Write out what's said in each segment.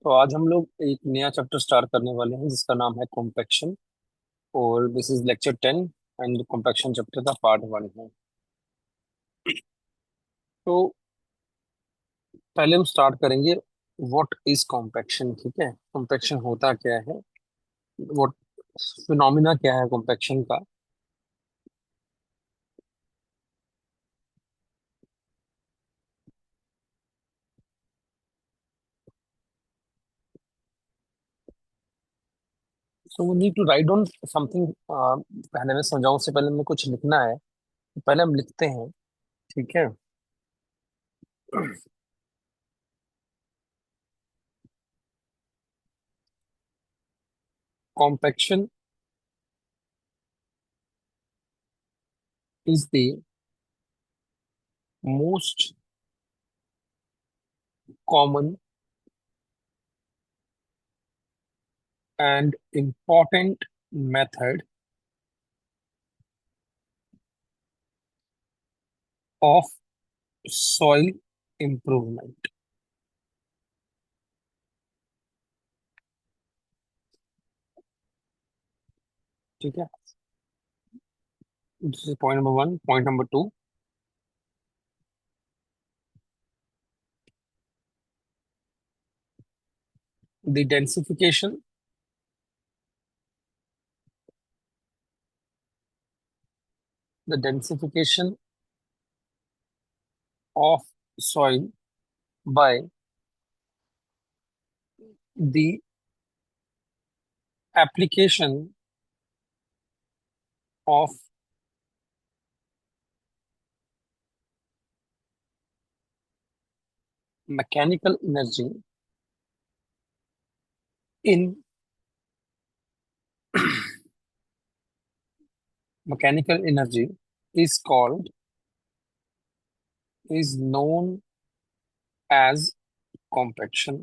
तो आज हम लोग एक नया चैप्टर स्टार्ट करने वाले हैं जिसका नाम है कॉम्पैक्शन। और this is lecture 10 and compaction chapter का पार्ट 1 है। तो पहले हम स्टार्ट करेंगे व्हाट इज कॉम्पैक्शन। ठीक है, कॉम्पैक्शन होता क्या है, व्हाट फिनोमिना क्या है कॉम्पैक्शन का। So we need to write down something. पहले मैं समझाऊं उससे पहले मैं कुछ लिखना है, तो पहले हम लिखते हैं। ठीक है। Compaction is the most common and important method of soil improvement। ठीक है, this is point number 1। Point number 2, the densification the densification of soil by the application of mechanical energy in mechanical energy is called is known as compaction।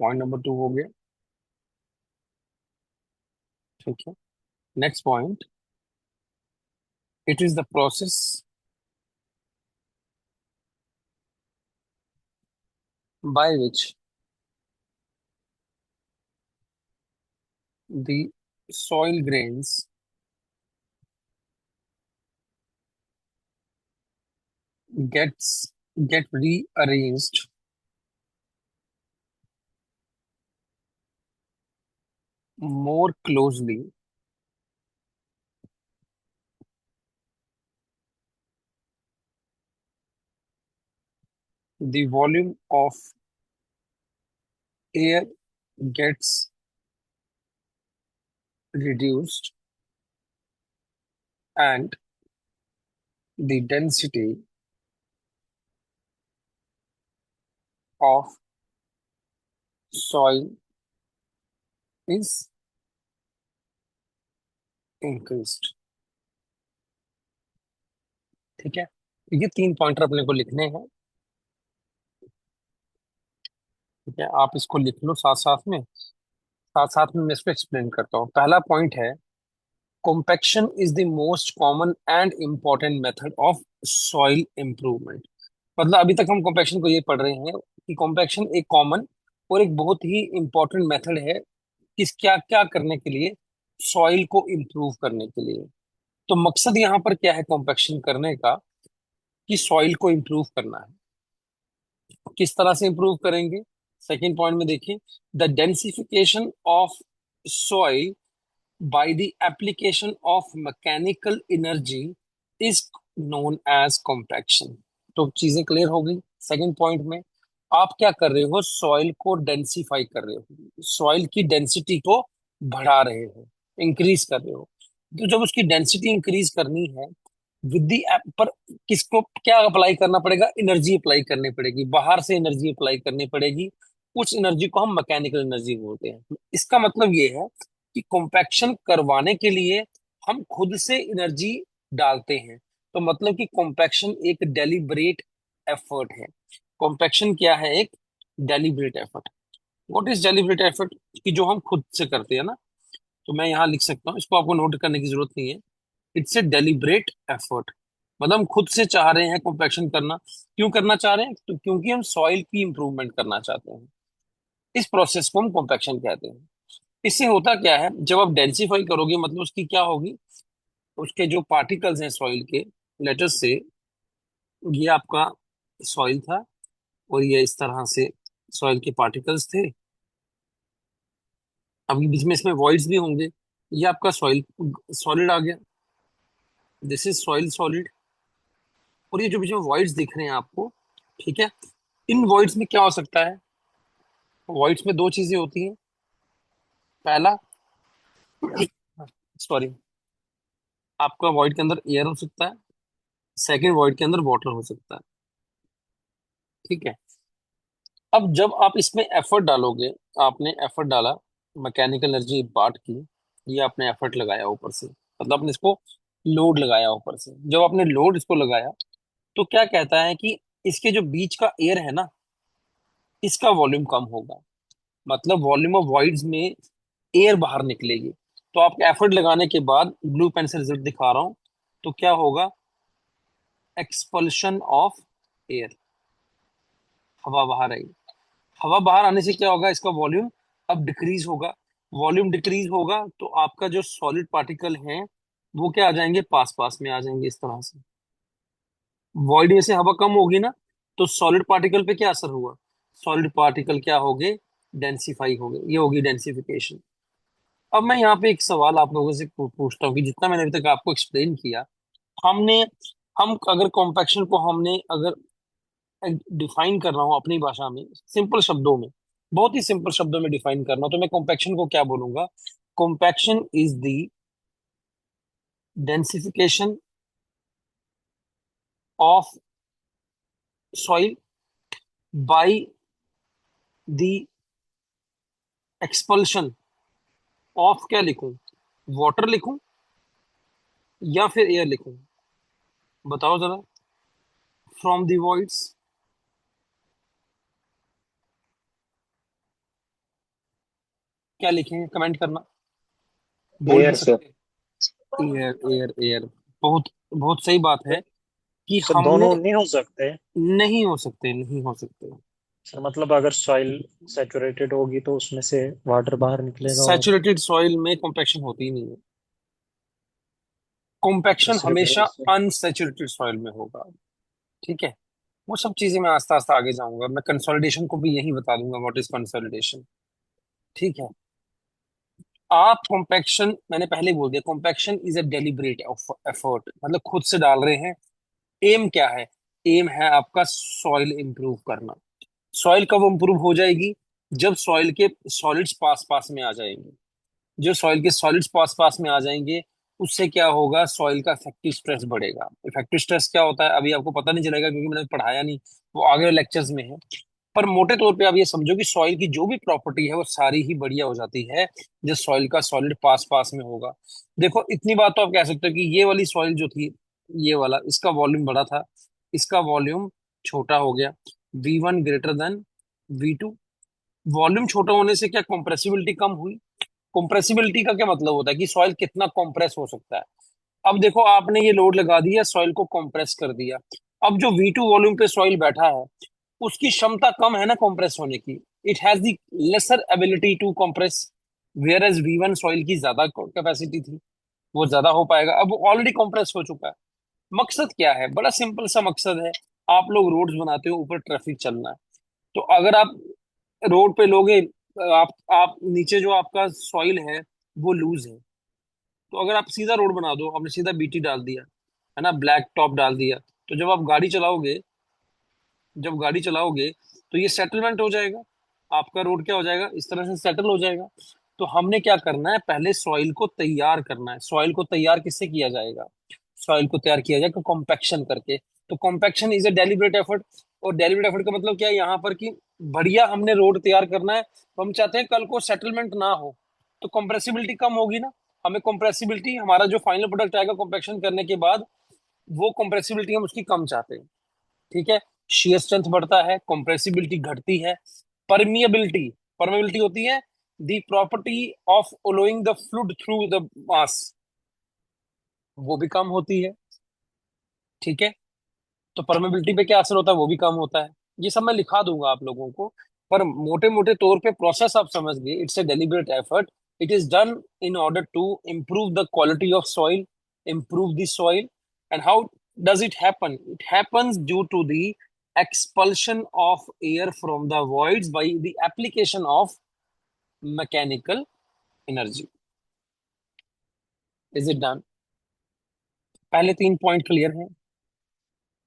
Point number 2 हो गया। ठीक है, next point, it is the process by which the soil grains gets get rearranged more closely the volume of air gets reduced and the density of soil is increased। ठीक है, ये 3 pointer अपने को लिखने हैं। ठीक है, आप इसको लिख लो साथ साथ में मैं इसको एक्सप्लेन करता हूँ। पहला पॉइंट है, compaction is the most common and important method of soil improvement. मतलब अभी तक हम कॉम्पैक्शन को ये पढ़ रहे हैं कि कॉम्पैक्शन एक कॉमन और एक बहुत ही इंपॉर्टेंट मेथड है किस क्या क्या करने के लिए, सॉइल को इम्प्रूव करने के लिए। तो मकसद यहाँ पर क्या है कॉम्पैक्शन करने का, कि सॉइल को इम्प्रूव करना है। किस तरह से इम्प्रूव करेंगे, सेकंड पॉइंट में देखिए, the densification of soil by the application of mechanical energy is known as compaction. तो चीजें क्लियर हो गई। सेकंड पॉइंट में आप क्या कर रहे हो, सॉइल को डेंसिफाई कर रहे हो, सॉइल की डेंसिटी को बढ़ा रहे हो, इंक्रीज कर रहे हो। तो जब उसकी डेंसिटी इंक्रीज करनी है विद दी पर किसको क्या अप्लाई करना पड़ेगा, एनर्जी अप्लाई करनी पड़ेगी, बाहर से एनर्जी अप्लाई करनी पड़ेगी। उस एनर्जी को हम मैकेनिकल एनर्जी बोलते हैं। इसका मतलब ये है कि कॉम्पैक्शन करवाने के लिए हम खुद से एनर्जी डालते हैं। तो मतलब कि कॉम्पैक्शन एक डेलिब्रेट एफर्ट है। कॉम्पैक्शन क्या है, एक deliberate effort. What is deliberate effort, कि जो हम खुद से करते हैं ना। तो मैं यहाँ लिख सकता हूँ, इसको आपको नोट करने की जरूरत नहीं है। It's a deliberate effort. मतलब हम खुद से चाह रहे हैं कॉम्पैक्शन करना। क्यों करना चाह रहे हैं, तो क्योंकि हम सॉइल की इंप्रूवमेंट करना चाहते हैं। इस प्रोसेस को हम कॉम्पैक्शन कहते हैं। इससे होता क्या है, जब आप डेंसिफाई करोगे मतलब उसकी क्या होगी, उसके जो पार्टिकल्स हैं सॉइल के, लेटस से ये आपका सॉइल था और ये इस तरह से सॉइल के पार्टिकल्स थे। अभी बीच में इसमें वॉइड्स भी होंगे। ये आपका सॉइल सॉलिड आ गया, दिस इज सॉइल सॉलिड। और ये जो बीच में वॉइड्स दिख रहे हैं आपको, ठीक है, इन वॉइड्स में क्या हो सकता है, वॉइड्स में दो चीजें होती हैं। पहला, सॉरी, आपका वॉइड के अंदर एयर हो सकता है, सेकंड वॉइड के अंदर वाटर हो सकता है। ठीक है। अब जब आप इसमें एफर्ट डालोगे, आपने एफर्ट डाला, मैकेनिकल एनर्जी इम्पार्ट की, ये आपने एफर्ट लगाया ऊपर से, मतलब आपने इसको लोड लगाया ऊपर से। जब आपने लोड इसको लगाया तो क्या कहता है कि इसके जो बीच का एयर है ना, इसका वॉल्यूम कम होगा, मतलब वॉल्यूम ऑफ वॉइड्स में एयर बाहर निकलेगी। तो आप एफर्ट लगाने के बाद ब्लू पेन से रिजल्ट दिखा रहा हूं, तो क्या होगा, एक्सपल्शन ऑफ एयर, हवा बाहर आई। हवा बाहर आने से क्या होगा, इसका वॉल्यूम अब डिक्रीज होगा। वॉल्यूम डिक्रीज होगा तो आपका जो सॉलिड पार्टिकल है वो क्या आ जाएंगे, पास पास में आ जाएंगे इस तरह से। वॉइड में से हवा कम होगी ना, तो सॉलिड पार्टिकल पे क्या असर हुआ, सॉलिड पार्टिकल क्या हो गए, डेंसिफाई हो गए, ये होगी डेंसिफिकेशन। अब मैं यहाँ पे एक सवाल आप लोगों से पूछता हूँ कि जितना मैंने अभी तक आपको एक्सप्लेन किया, हमने हम अगर कॉम्पैक्शन को हमने अगर डिफाइन कर रहा हूँ अपनी भाषा में, सिंपल शब्दों में, बहुत ही सिंपल शब्दों में डिफाइन करना हो, तो मैं कॉम्पैक्शन को क्या बोलूंगा, compaction is the densification of soil by the expulsion of, क्या लिखूं, वाटर लिखूं या फिर एयर लिखूं, बताओ जरा, फ्रॉम द वॉइड्स, क्या लिखेंगे, कमेंट करना, बोल भी एयर से। सकते हैं। एयर एयर एयर, बहुत बहुत सही बात है कि सर हमने, दोनों नहीं हो सकते? नहीं हो सकते, नहीं हो सकते। सर मतलब अगर सॉइल सैचुरेटेड होगी तो उसमें से वाटर बाहर निकलेगा और सैचुरेटेड सॉइल में कॉम्पैक्शन होती ही नहीं है, तो कॉम्पैक्शन सिर्फ हमेशा एयर से। अनसैचुरेटेड सॉइल में होगा। ठीक है, वो सब चीजें मैं आस्ता आस्ता आगे जाऊंगा, मैं कंसोलिडेशन को भी यही बता दूंगा, व्हाट इज कंसोलिडेशन। ठीक है। आप कॉम्पैक्शन, मैंने पहले ही बोल दिया, compaction is a deliberate effort, मतलब खुद से डाल रहे हैं। एम क्या है, एम है आपका सॉइल इंप्रूव करना। सॉइल कब इंप्रूव हो जाएगी, जब सॉइल के सॉलिड्स पास पास में आ जाएंगे। जो सॉइल के सॉलिड्स पास पास में आ जाएंगे, उससे क्या होगा, सॉइल का इफेक्टिव स्ट्रेस बढ़ेगा। इफेक्टिव स्ट्रेस क्या होता है अभी आपको पता नहीं चलेगा क्योंकि मैंने पढ़ाया नहीं, वो आगे लेक्चर्स में है। पर मोटे तौर पे आप ये समझो कि सॉइल की जो भी प्रॉपर्टी है वो सारी ही बढ़िया हो जाती है जब सॉइल का सॉलिड पास पास में होगा। देखो इतनी बात तो आप कह सकते हो कि ये वाली सॉइल जो थी, ये वाला, इसका वॉल्यूम बड़ा था, इसका वॉल्यूम छोटा हो गया, V1 greater than V2। Volume छोटा होने से क्या कंप्रेसिबिलिटी कम हुई। कंप्रेसिबिलिटी का क्या मतलब होता है कि सॉइल कितना कंप्रेस हो सकता है। अब देखो आपने ये लोड लगा दिया, सॉइल को कंप्रेस कर दिया। अब जो V2 वॉल्यूम पे सॉइल बैठा है, उसकी क्षमता कम है ना कंप्रेस होने की, it has the lesser ability to compress, whereas V1 soil की ज्यादा कैपेसिटी थी, वो ज्यादा हो पाएगा। अब वो ऑलरेडी कंप्रेस हो चुका है। मकसद क्या है, बड़ा सिंपल सा मकसद है, आप लोग रोड्स बनाते हो, ऊपर ट्रैफिक चलना है, तो अगर आप रोड पे लोगे, आप नीचे जो आपका सॉइल है वो लूज है, तो अगर आप सीधा रोड बना दो, आपने सीधा BT डाल दिया, है ना, ब्लैक टॉप डाल दिया, तो जब आप गाड़ी चलाओगे, जब गाड़ी चलाओगे तो ये सेटलमेंट हो जाएगा, आपका रोड क्या हो जाएगा, इस तरह से सेटल हो जाएगा। तो हमने क्या करना है, पहले सॉइल को तैयार करना है। सॉइल को तैयार किससे किया जाएगा, सॉइल को तैयार किया जाएगा कॉम्पैक्शन करके। तो compaction is a deliberate effort. और डेलिब्रेट एफर्ट का मतलब क्या है यहाँ पर कि बढ़िया हमने रोड तैयार करना है, तो हम चाहते हैं कल को सेटलमेंट ना हो, तो कंप्रेसिबिलिटी कम होगी ना, हमें कंप्रेसिबिलिटी, हमारा जो फाइनल प्रोडक्ट आएगा कॉम्पैक्शन करने के बाद, वो कंप्रेसिबिलिटी हम उसकी कम चाहते हैं। ठीक है, शियर स्ट्रेंथ बढ़ता है, कंप्रेसिबिलिटी घटती है। परमिएबिलिटी, परमेबिलिटी होती है the property of allowing the fluid through the mass, वो भी कम होती है। ठीक है, तो परमेबिलिटी पे क्या असर होता है, वो भी कम होता है। ये सब मैं लिखा दूंगा आप लोगों को। पर मोटे मोटे तौर पे प्रोसेस आप समझ गए, it's a deliberate effort, it is done in order to improve the quality of soil, improve the soil. And how does it happen? It happens due to the expulsion of air from the voids by the application of mechanical energy. Is it done? पहले तीन point clear हैं।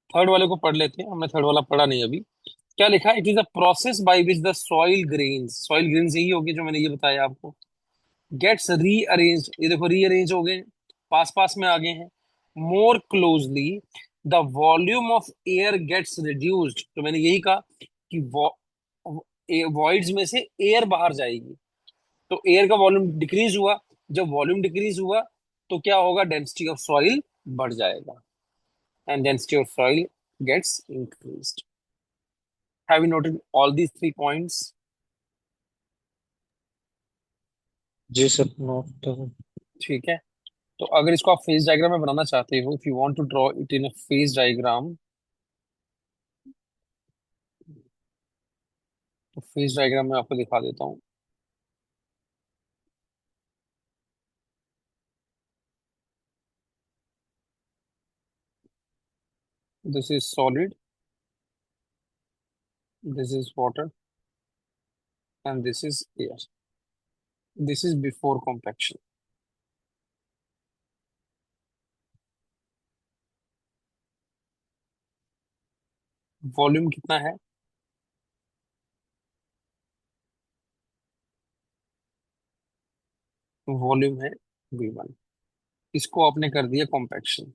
Third वाले को पढ़ लेते हैं, हमने third वाला पढ़ा नहीं अभी। क्या लिखा है? It is a process by which the soil grains यही होगी जो मैंने ये बताया आपको, गेट्स रीअरेंज, ये देखो रीअरेंज हो गए, पास पास में आ गए हैं, more closely, the volume of air gets reduced, तो मैंने यही कहा कि वॉइड्स में से एयर बाहर जाएगी, तो एयर का वॉल्यूम डिक्रीज हुआ, जब वॉल्यूम डिक्रीज हुआ तो क्या होगा, डेंसिटी ऑफ सॉइल बढ़ जाएगा, and density of soil gets increased. Have you noted all these 3 points? जी सर, नोट तो। ठीक है। तो अगर इसको आप फेज डायग्राम में बनाना चाहते हो, if you want to draw it in a phase diagram, तो फेज डायग्राम में आपको दिखा देता हूँ। This is solid, this is water, and this is air. This is before compaction. Volume कितना है? वॉल्यूम है V1। इसको आपने कर दिया कॉम्पैक्शन।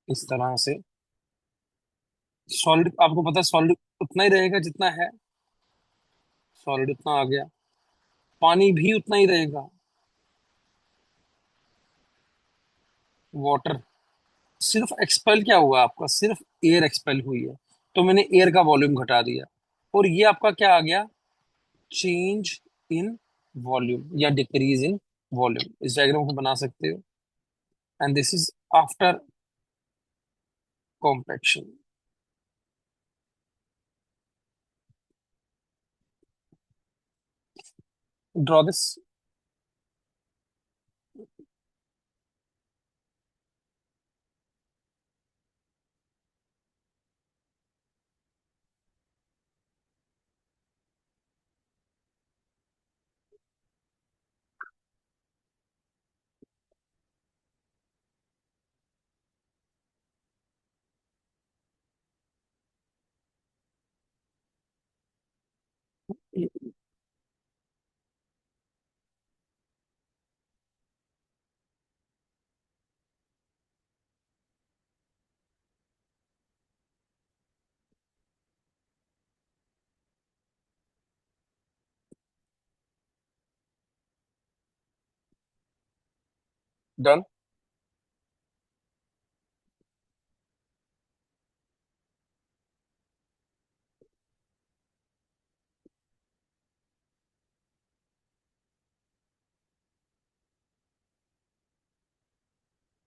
इस तरह से सॉलिड, आपको पता है सॉलिड उतना ही रहेगा जितना है, सॉलिड उतना आ गया, पानी भी उतना ही रहेगा, वाटर सिर्फ एक्सपेल क्या हुआ आपका, सिर्फ एयर एक्सपेल हुई है, तो मैंने एयर का वॉल्यूम घटा दिया, और ये आपका क्या आ गया, चेंज इन वॉल्यूम या डिक्रीज इन वॉल्यूम। इस डायग्राम को बना सकते हो, and this is after compaction. Draw this. Done.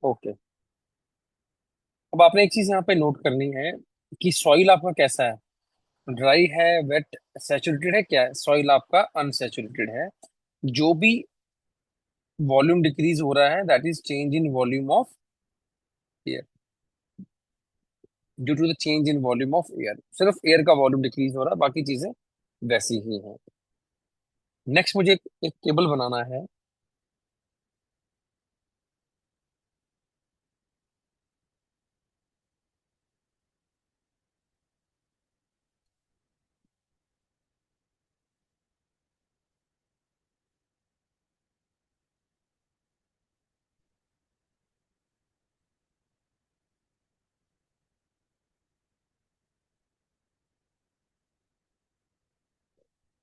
Okay. अब आपने एक चीज यहाँ पे नोट करनी है कि सॉइल आपका कैसा है, ड्राई है, वेट, सैचुरेटेड है, क्या है, सॉइल आपका अनसैचुरेटेड है। जो भी वॉल्यूम डिक्रीज हो रहा है that is change in volume of air, due to the change in volume of air, सिर्फ एयर का वॉल्यूम डिक्रीज हो रहा है, बाकी चीजें वैसी ही हैं। नेक्स्ट मुझे एक टेबल बनाना है।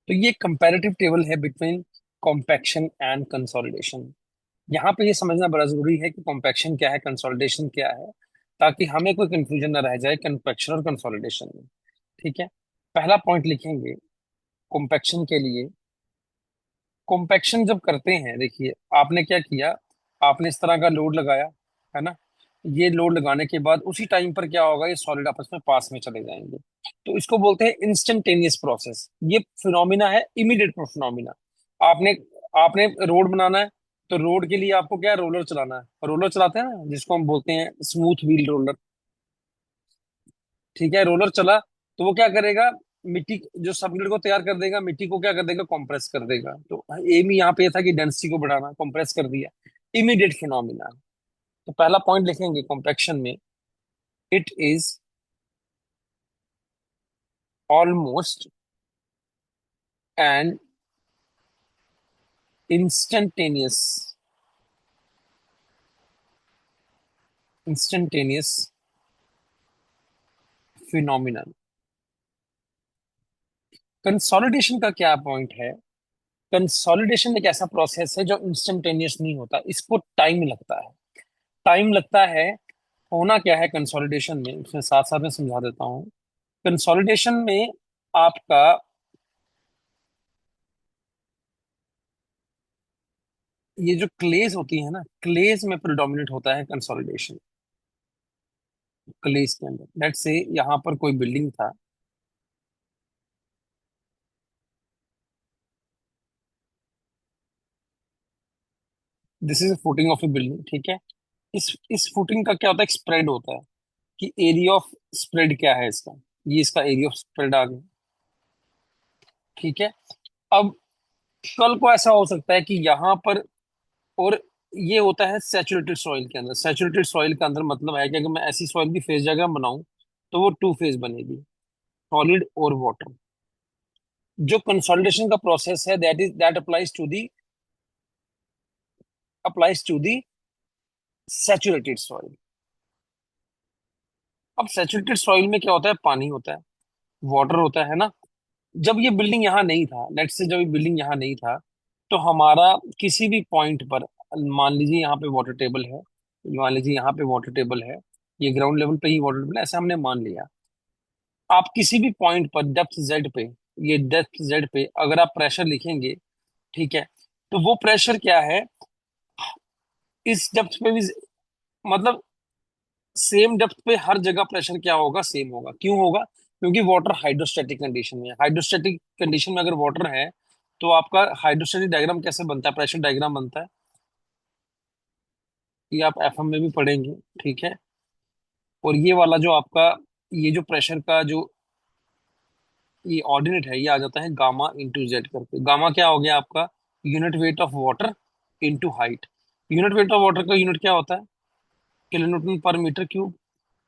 तो ये कंपैरेटिव टेबल है बिटवीन कॉम्पैक्शन एंड कंसोलिडेशन। यहाँ पे ये समझना बड़ा जरूरी है कि कॉम्पैक्शन क्या है, कंसोलिडेशन क्या है, ताकि हमें कोई कंफ्यूजन ना रह जाए कॉम्पैक्शन और कंसोलिडेशन में। ठीक है। पहला पॉइंट लिखेंगे कॉम्पैक्शन के लिए, कॉम्पैक्शन जब करते हैं, देखिए आपने क्या किया, आपने इस तरह का लोड लगाया, है ना। ये लोड लगाने के बाद उसी टाइम पर क्या होगा, ये सॉलिड आपस में पास में चले जाएंगे। तो इसको बोलते हैं इंस्टेंटेनियस प्रोसेस। ये फिनोमिना है, इमीडिएट फिनोमिना। आपने आपने रोड बनाना है, तो रोड के लिए आपको क्या, रोलर चलाना है। रोलर चलाते हैं ना, जिसको हम बोलते हैं स्मूथ व्हील रोलर। ठीक है, रोलर चला तो वो क्या करेगा, मिट्टी जो सबग्रेड को तैयार कर देगा, मिट्टी को क्या कर देगा, कंप्रेस कर देगा। तो एम ही यहाँ पे था कि डेंसिटी को बढ़ाना, कंप्रेस कर दिया। Immediate phenomena. तो पहला पॉइंट लिखेंगे कॉम्पैक्शन में, it is almost and instantaneous instantaneous phenomena. Consolidation का क्या पॉइंट है, कंसोलिडेशन एक ऐसा प्रोसेस है जो इंस्टेंटेनियस नहीं होता, इसको टाइम लगता है। टाइम लगता है। होना क्या है कंसोलिडेशन में, उसमें साथ साथ में समझा देता हूँ। कंसोलिडेशन में आपका ये जो क्लेज होती है ना, क्लेज में प्रिडोमिनेट होता है कंसोलिडेशन। क्लेज के अंदर लेट्स से यहाँ पर कोई बिल्डिंग था। This is footing of A building, ठीक है। इस फुटिंग का क्या होता है, स्प्रेड होता है कि एरिया ऑफ स्प्रेड क्या है इसका। ये इसका एरिया ऑफ स्प्रेड आ गया, ठीक है। अब कल को ऐसा हो सकता है कि यहाँ पर, और ये होता है सैचुरेटेड सॉइल के अंदर। सैचुरेटेड सॉइल के अंदर मतलब है कि अगर मैं ऐसी सॉइल की फेज डायग्राम बनाऊं, तो वो टू फेज बनेगी, सॉलिड और वाटर। जो कंसोलिडेशन का प्रोसेस है, that applies to the saturated soil. अब सैचुरेटेड सॉइल में क्या होता है, पानी होता है, वाटर होता है ना। जब ये बिल्डिंग यहाँ नहीं था, लेट्स से जब ये बिल्डिंग यहाँ नहीं था, तो हमारा किसी भी पॉइंट पर, मान लीजिए यहाँ पे वाटर टेबल है, मान लीजिए यहाँ पे वाटर टेबल है, ये ग्राउंड लेवल पे ही वाटर टेबल है, ऐसा हमने मान लिया। आप किसी भी पॉइंट पर डेप्थ जेड पे, ये डेप्थ जेड पे अगर आप प्रेशर लिखेंगे, ठीक है, तो वो प्रेशर क्या है, इस डेप्थ पे भी, मतलब सेम डेप्थ पे हर जगह प्रेशर क्या होगा, सेम होगा। क्यों होगा, क्योंकि वाटर हाइड्रोस्टैटिक कंडीशन में है। हाइड्रोस्टैटिक कंडीशन में अगर वाटर है, तो आपका हाइड्रोस्टैटिक डायग्राम कैसे बनता है, प्रेशर डायग्राम बनता है। ये आप एफएम में भी पढ़ेंगे, ठीक है। और ये वाला जो आपका, ये जो प्रेशर का जो ये ऑर्डिनेट है, ये आ जाता है गामा इंटू जेड करके। गामा क्या हो गया आपका, unit weight of water into height. Unit weight of water का यूनिट क्या होता है, किलोन्यूटन पर मीटर क्यूब।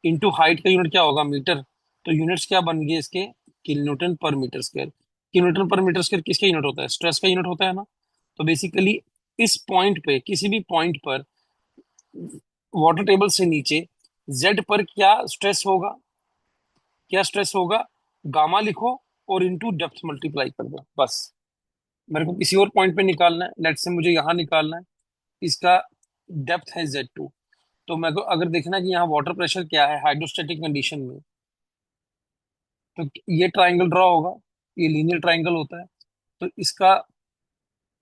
इंटू हाइट का यूनिट क्या होगा, मीटर। तो यूनिट्स क्या बन गए इसके, किलोन्यूटन पर मीटर स्क्वायर। किलोन्यूटन पर मीटर स्क्वायर किसका यूनिट होता है, स्ट्रेस का यूनिट होता है ना। तो बेसिकली इस पॉइंट पे, किसी भी पॉइंट पर वाटर टेबल से नीचे जेड पर क्या स्ट्रेस होगा, क्या स्ट्रेस होगा, गामा लिखो और इंटू डेप्थ मल्टीप्लाई कर दो, बस। मेरे को किसी और पॉइंट पे निकालना है, लेट से मुझे यहाँ निकालना है, इसका डेप्थ है Z2। तो मेरे को अगर देखना है कि यहाँ वाटर प्रेशर क्या है हाइड्रोस्टैटिक कंडीशन में, तो ये ट्राइंगल ड्रॉ होगा, ये लीनियर ट्राइंगल होता है। तो इसका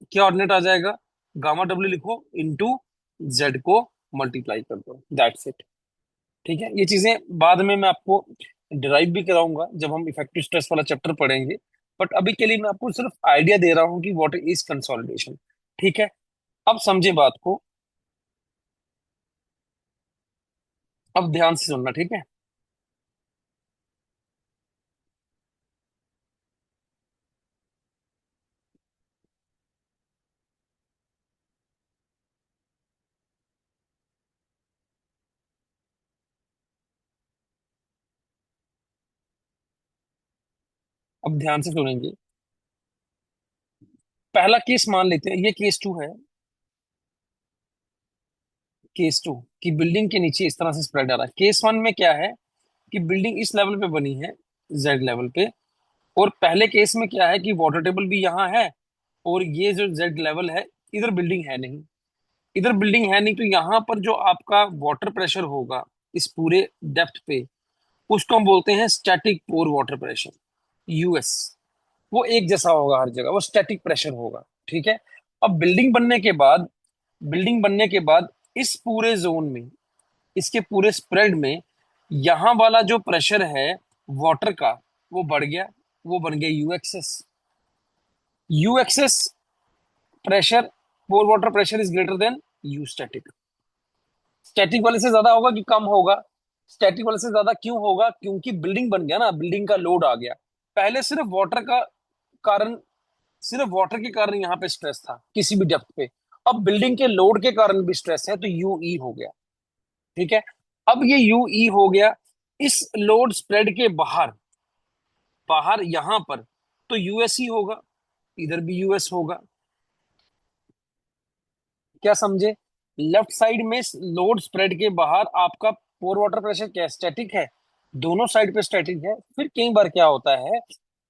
क्या ऑर्डिनेट आ जाएगा, गामा डब्ल्यू लिखो इंटू जेड को मल्टीप्लाई कर दो, दैट्स इट। ठीक है, ये चीजें बाद में मैं आपको डिराइव भी कराऊंगा जब हम इफेक्टिव स्ट्रेस वाला चैप्टर पढ़ेंगे। बट अभी के लिए मैं आपको सिर्फ आइडिया दे रहा हूँ कि व्हाट इज कंसोलिडेशन। ठीक है, अब समझे बात को, अब ध्यान से सुनना, ठीक है। अब ध्यान से सुनेंगे। पहला केस मान लेते हैं, ये केस टू है। केस टू कि बिल्डिंग के नीचे इस तरह से स्प्रेड आ रहा है। केस वन में क्या है कि बिल्डिंग इस लेवल पे बनी है, जेड लेवल पे। और पहले केस में क्या है कि वाटर टेबल भी यहाँ है, और ये जो जेड लेवल है, इधर बिल्डिंग है नहीं। इधर बिल्डिंग है नहीं, तो यहाँ पर जो आपका वाटर प्रेशर होगा इस पूरे डेप्थ पे, उसको हम बोलते हैं स्टैटिक पोर वाटर प्रेशर, यूएस। वो एक जैसा होगा हर जगह, वो स्टैटिक प्रेशर होगा। ठीक है। अब बिल्डिंग बनने के बाद इस पूरे जोन में, इसके पूरे स्प्रेड में, यहां वाला जो प्रेशर है वाटर का, वो बढ़ गया, वो बन गया UXS. UXS pressure, pore water pressure is greater than u static. Static वाले से ज्यादा होगा कि कम होगा? स्टैटिक वाले से ज्यादा क्यों होगा? क्योंकि बिल्डिंग बन गया ना, बिल्डिंग का लोड आ गया। पहले सिर्फ वाटर का कारण, सिर्फ वाटर के कारण यहाँ पे स्ट्रेस था किसी भी डेप्थ पे। अब बिल्डिंग के लोड के कारण भी स्ट्रेस है, तो यू ई हो गया। ठीक है। अब ये यू ई हो गया, इस लोड स्प्रेड के बाहर, बाहर यहां पर तो यूएस ही होगा, इधर भी यूएस होगा। क्या समझे? लेफ्ट साइड में लोड स्प्रेड के बाहर आपका पोर वाटर प्रेशर क्या स्टैटिक है? दोनों साइड पे स्टैटिक है। फिर कई बार क्या होता है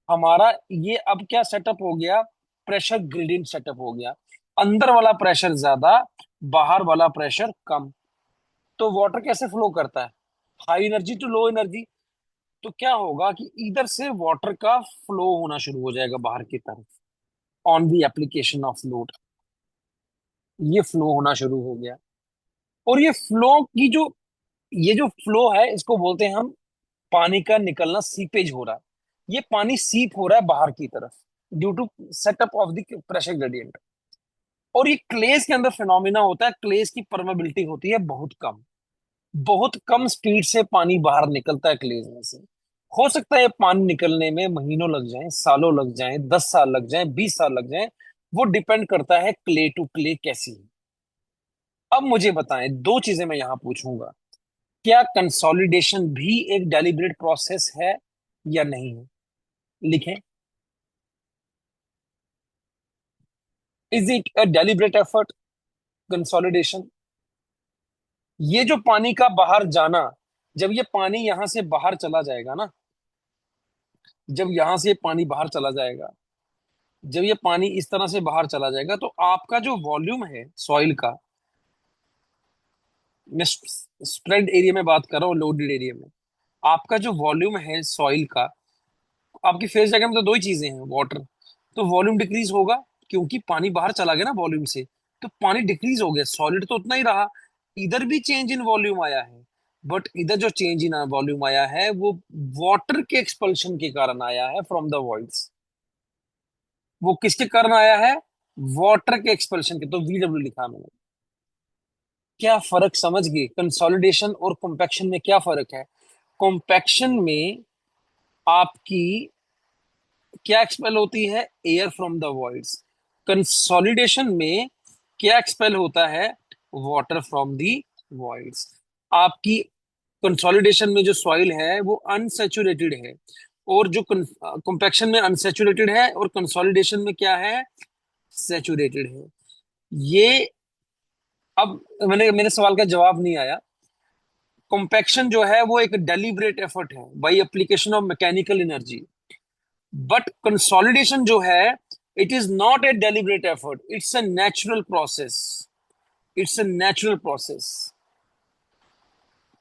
हमारा, ये अब क्या सेटअप हो गया, प्रेशर ग्रेडियंट सेटअप हो गया। अंदर वाला प्रेशर ज्यादा, बाहर वाला प्रेशर कम। तो वाटर कैसे फ्लो करता है? High energy to low energy. तो क्या होगा कि इधर से वाटर का फ्लो होना शुरू हो जाएगा बाहर की तरफ, on the application of load. ये फ्लो होना शुरू हो गया। और ये फ्लो की जो, ये जो फ्लो है इसको बोलते हैं हम पानी का निकलना, सीपेज हो रहा है। ये पानी सीप हो रहा है बाहर की तरफ, due to setup of the pressure gradient. और ये क्लेस के अंदर फिनोमिना होता है, क्लेस की परमेबिलिटी होती है बहुत कम। बहुत कम स्पीड से पानी बाहर निकलता है क्लेस में से। हो सकता है ये पानी निकलने में महीनों लग जाएं, सालों लग जाएं, 10 साल लग जाएं, 20 साल लग जाएं। वो डिपेंड करता है क्ले टू क्ले कैसी है। अब मुझे बताएं, दो चीजें मैं यहां पूछूंगा। क्या कंसोलिडेशन भी एक डेलिब्रेट प्रोसेस है या नहीं है? लिखें। Is it a deliberate effort, consolidation? ये जो पानी का बाहर जाना, जब ये पानी यहां से बाहर चला जाएगा ना, जब यहां से पानी बाहर चला जाएगा, जब ये पानी इस तरह से बाहर चला जाएगा, तो आपका जो वॉल्यूम है सॉइल का, मैं स्प्रेड एरिया में बात कर रहा हूँ, लोडेड एरिया में, आपका जो वॉल्यूम है सॉइल का, आपकी फेस जगह में तो दो ही चीजें हैं, वाटर, तो वॉल्यूम डिक्रीज होगा, क्योंकि पानी बाहर चला गया ना वॉल्यूम से। तो पानी डिक्रीज हो गया, सॉलिड तो उतना ही रहा। इधर भी चेंज इन वॉल्यूम आया है, बट इधर जो चेंज इन वॉल्यूम आया है वो वाटर के एक्सपल्शन के कारण आया है फ्रॉम द वॉइड्स। वो किसके कारण आया है? वाटर के एक्सपल्शन के। तो वीडब्ल्यू लिखा मैंने। क्या फर्क समझ गए? कंसोलिडेशन और कॉम्पैक्शन में क्या फर्क है? कॉम्पैक्शन में आपकी क्या एक्सपेल होती है? Air from the voids. Consolidation में क्या एक्सपेल होता है? Water from the voids. आपकी कंसोलिडेशन में जो सॉइल है वो अनसेचुरेटेड है, और जो कॉम्पैक्शन में अनसेचुरेटेड है, और कंसोलिडेशन में क्या है? सेचुरेटेड है। ये, अब मैंने मेरे सवाल का जवाब नहीं आया। कॉम्पैक्शन जो है वो एक डेलिब्रेट एफर्ट है by application of mechanical energy, but consolidation जो है, it is not a deliberate effort, it's a natural process. It's a natural process.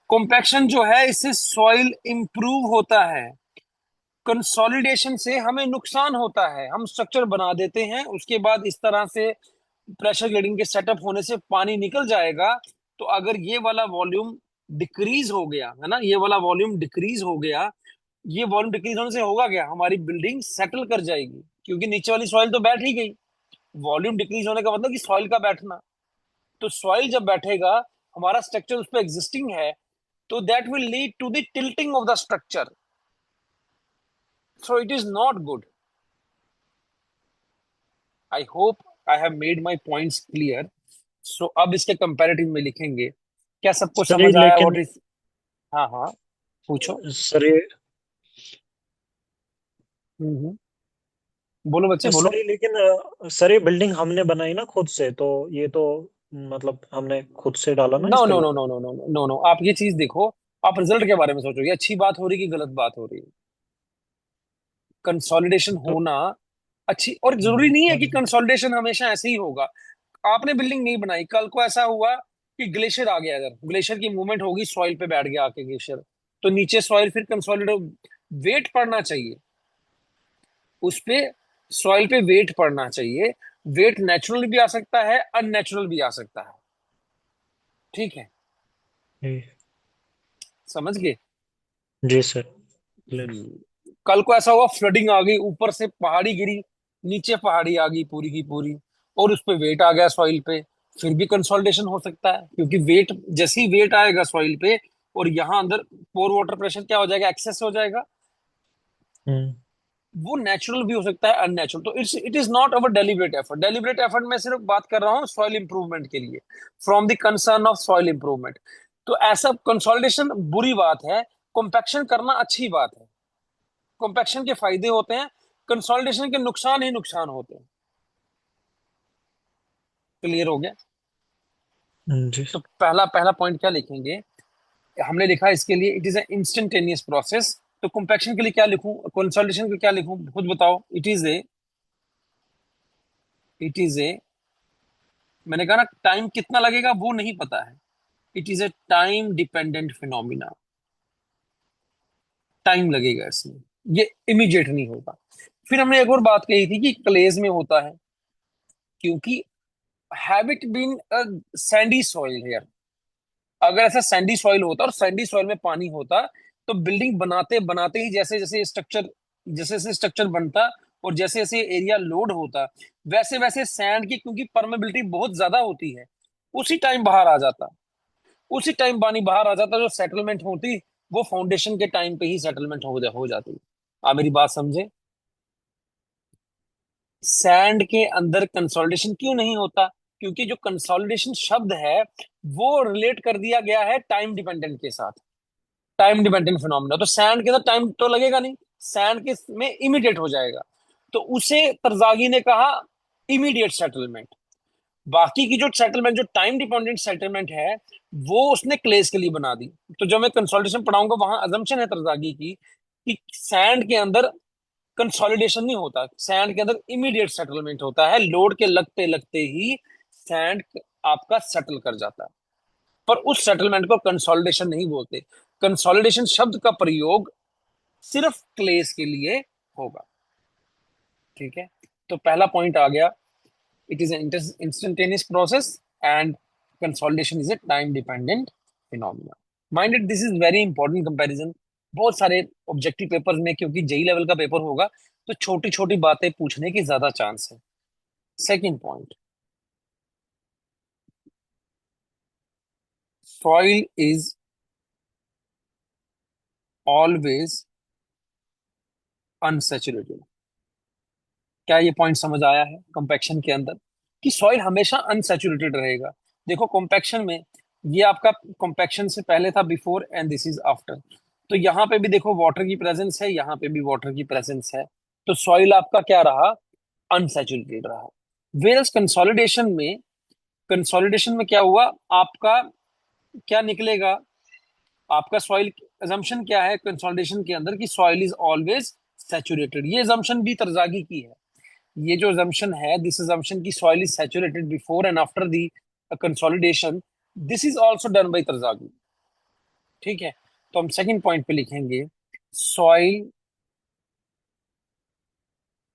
Compaction जो है इससे सॉइल इंप्रूव होता है, कंसोलिडेशन से हमें नुकसान होता है। हम स्ट्रक्चर बना देते हैं, उसके बाद इस तरह से प्रेशर ग्रेडिंग के सेटअप होने से पानी निकल जाएगा। तो अगर ये वाला वॉल्यूम डिक्रीज हो गया है ना, ये वाला वॉल्यूम डिक्रीज हो गया, ये वॉल्यूम डिक्रीज होने से होगा क्या? हमारी बिल्डिंग सेटल कर जाएगी, क्योंकि नीचे वाली सॉइल तो बैठ ही गई। वॉल्यूम डिक्रीज होने का मतलब कि सॉइल का बैठना। तो सॉइल जब बैठेगा, हमारा स्ट्रक्चर उस पर एग्जिस्टिंग है, तो that will lead to the tilting of the structure. So it is not good. I hope I have made my points clear. सो अब इसके कंपैरेटिव में लिखेंगे। क्या सबको सर ये समझ आया व्हाट लेकिन इज? हाँ हाँ, पूछो। सर ये हम्म। बोलो बच्चे सर बोलो। ये लेकिन सर ये बिल्डिंग हमने बनाई ना खुद से, तो ये तो मतलब हमने खुद से डाला ना नो इस नो पे। No no no no no no, आप ये चीज देखो। आप रिजल्ट के बारे में सोचो, ये अच्छी बात हो रही कि गलत बात हो रही है? कंसोलिडेशन तो होना अच्छी, और जरूरी नहीं है हाँ कि जी। कंसोलिडेशन हमेशा ऐसे ही होगा। आपने बिल्डिंग नहीं बनाई, कल को ऐसा हुआ कि ग्लेशियर आ गया, इधर ग्लेशियर की मूवमेंट होगी, सॉइल पे बैठ गया आके ग्लेशियर, तो नीचे सॉइल फिर कंसोलिडेट, वेट पड़ना चाहिए उस पे, सॉइल पे वेट पड़ना चाहिए। वेट नेचुरल भी आ सकता है, अननेचुरल भी आ सकता है। ठीक है, जी। समझ गए? जी सर, क्लियर। कल को ऐसा हुआ फ्लडिंग आ गई, ऊपर से पहाड़ी गिरी, नीचे पहाड़ी आ गई पूरी की पूरी, और उस पे वेट आ गया सॉइल पे, फिर भी कंसोलिडेशन हो सकता है, क्योंकि वेट, जैसे ही वेट आएगा सॉइल पे, और यहाँ अंदर पोर वाटर प्रेशर क्या हो जाएगा, एक्सेस हो जाएगा। हम्म। वो नेचुरल भी हो सकता है, अननेचुरल। तो it is not our deliberate effort. Deliberate effort में सिर्फ बात कर रहा हूँ सॉइल इंप्रूवमेंट के लिए, from the concern of soil improvement. तो ऐसा कंसोलिडेशन बुरी बात है, कॉम्पैक्शन करना अच्छी बात है। कॉम्पैक्शन के फायदे होते हैं, कंसोलिडेशन के नुकसान ही नुकसान होते हैं। क्लियर हो गया? जी। तो पहला पहला पॉइंट क्या लिखेंगे? हमने लिखा इसके लिए it is a instantaneous process. तो कॉम्पैक्शन के लिए क्या लिखूं, कंसोलिडेशन को क्या लिखूं, खुद बताओ। इट इज ए, मैंने कहा ना टाइम कितना लगेगा वो नहीं पता है। It is a time dependent phenomena. Time लगेगा इसमें, ये इमीडिएट नहीं होगा। फिर हमने एक और बात कही थी कि क्लेज में होता है, क्योंकि habit been sandy soil here. अगर ऐसा सैंडी सॉइल होता और सैंडी सॉइल में पानी होता, तो बिल्डिंग बनाते बनाते ही जैसे जैसे स्ट्रक्चर बनता, और जैसे जैसे एरिया लोड होता, वैसे वैसे सैंड की, क्योंकि परमेबिलिटी बहुत ज्यादा होती है, उसी टाइम बाहर आ जाता। उसी टाइम पानी बाहर आ जाता, जो सेटलमेंट होती वो फाउंडेशन के टाइम पे ही सेटलमेंट हो जाती। आप मेरी बात समझे? सैंड के अंदर कंसोलिडेशन क्यों नहीं होता? क्योंकि जो कंसोलिडेशन शब्द है वो रिलेट कर दिया गया है टाइम डिपेंडेंट के साथ। टाइम डिपेंडेंट फिनोमिना, तो सैंड के अंदर टाइम तो लगेगा नहीं, सैंड के में इमीडिएट हो जाएगा। तो उसे तरजागी ने कहा इमीडिएट सेटलमेंट। बाकी की जो सेटलमेंट, जो टाइम डिपेंडेंट सेटलमेंट है, वो उसने क्लेस के लिए बना दी। तो जो मैं कंसोलिडेशन पढ़ाऊंगा वहां अजम्पशन है तरजागी की कि सैंड के अंदर कंसोलिडेशन नहीं होता, सैंड के अंदर इमीडिएट सेटलमेंट होता है, लोड के लगते लगते ही सैंड आपका सेटल कर जाता है। पर उस सेटलमेंट को कंसोलिडेशन नहीं बोलते। कंसोलिडेशन शब्द का प्रयोग सिर्फ क्लेस के लिए होगा। ठीक है, तो पहला पॉइंट आ गया, it is an instantaneous process, and consolidation is a time dependent phenomena. Minded, this is very important comparison बहुत सारे ऑब्जेक्टिव पेपर्स में, क्योंकि जेई लेवल का पेपर होगा, तो छोटी छोटी बातें पूछने की ज्यादा चांस है। Second point, soil is always unsaturated. क्या ये पॉइंट समझ आया है कंपैक्शन के अंदर, कि सॉइल हमेशा अनसैचुरेटेड रहेगा? देखो कॉम्पैक्शन में, ये आपका कॉम्पैक्शन से पहले था before, and this is after. तो यहाँ पे भी देखो वाटर की प्रेजेंस है, यहाँ पे भी वाटर की प्रेजेंस है, तो सॉइल आपका क्या रहा, अनसैचुरेटेड रहा। वेरस कंसोलिडेशन में क्या हुआ आपका, क्या निकलेगा आपका सॉइल? अजम्पशन क्या है कंसोलिडेशन के अंदर, कि सॉइल इज ऑलवेज सैचुरेटेड। ये अजम्पशन भी तरजागी की है। ये जो assumption है, दिस assumption की soil is saturated before and after the consolidation, this is also done by Terzaghi. ठीक है, तो हम सेकंड पॉइंट पे लिखेंगे, soil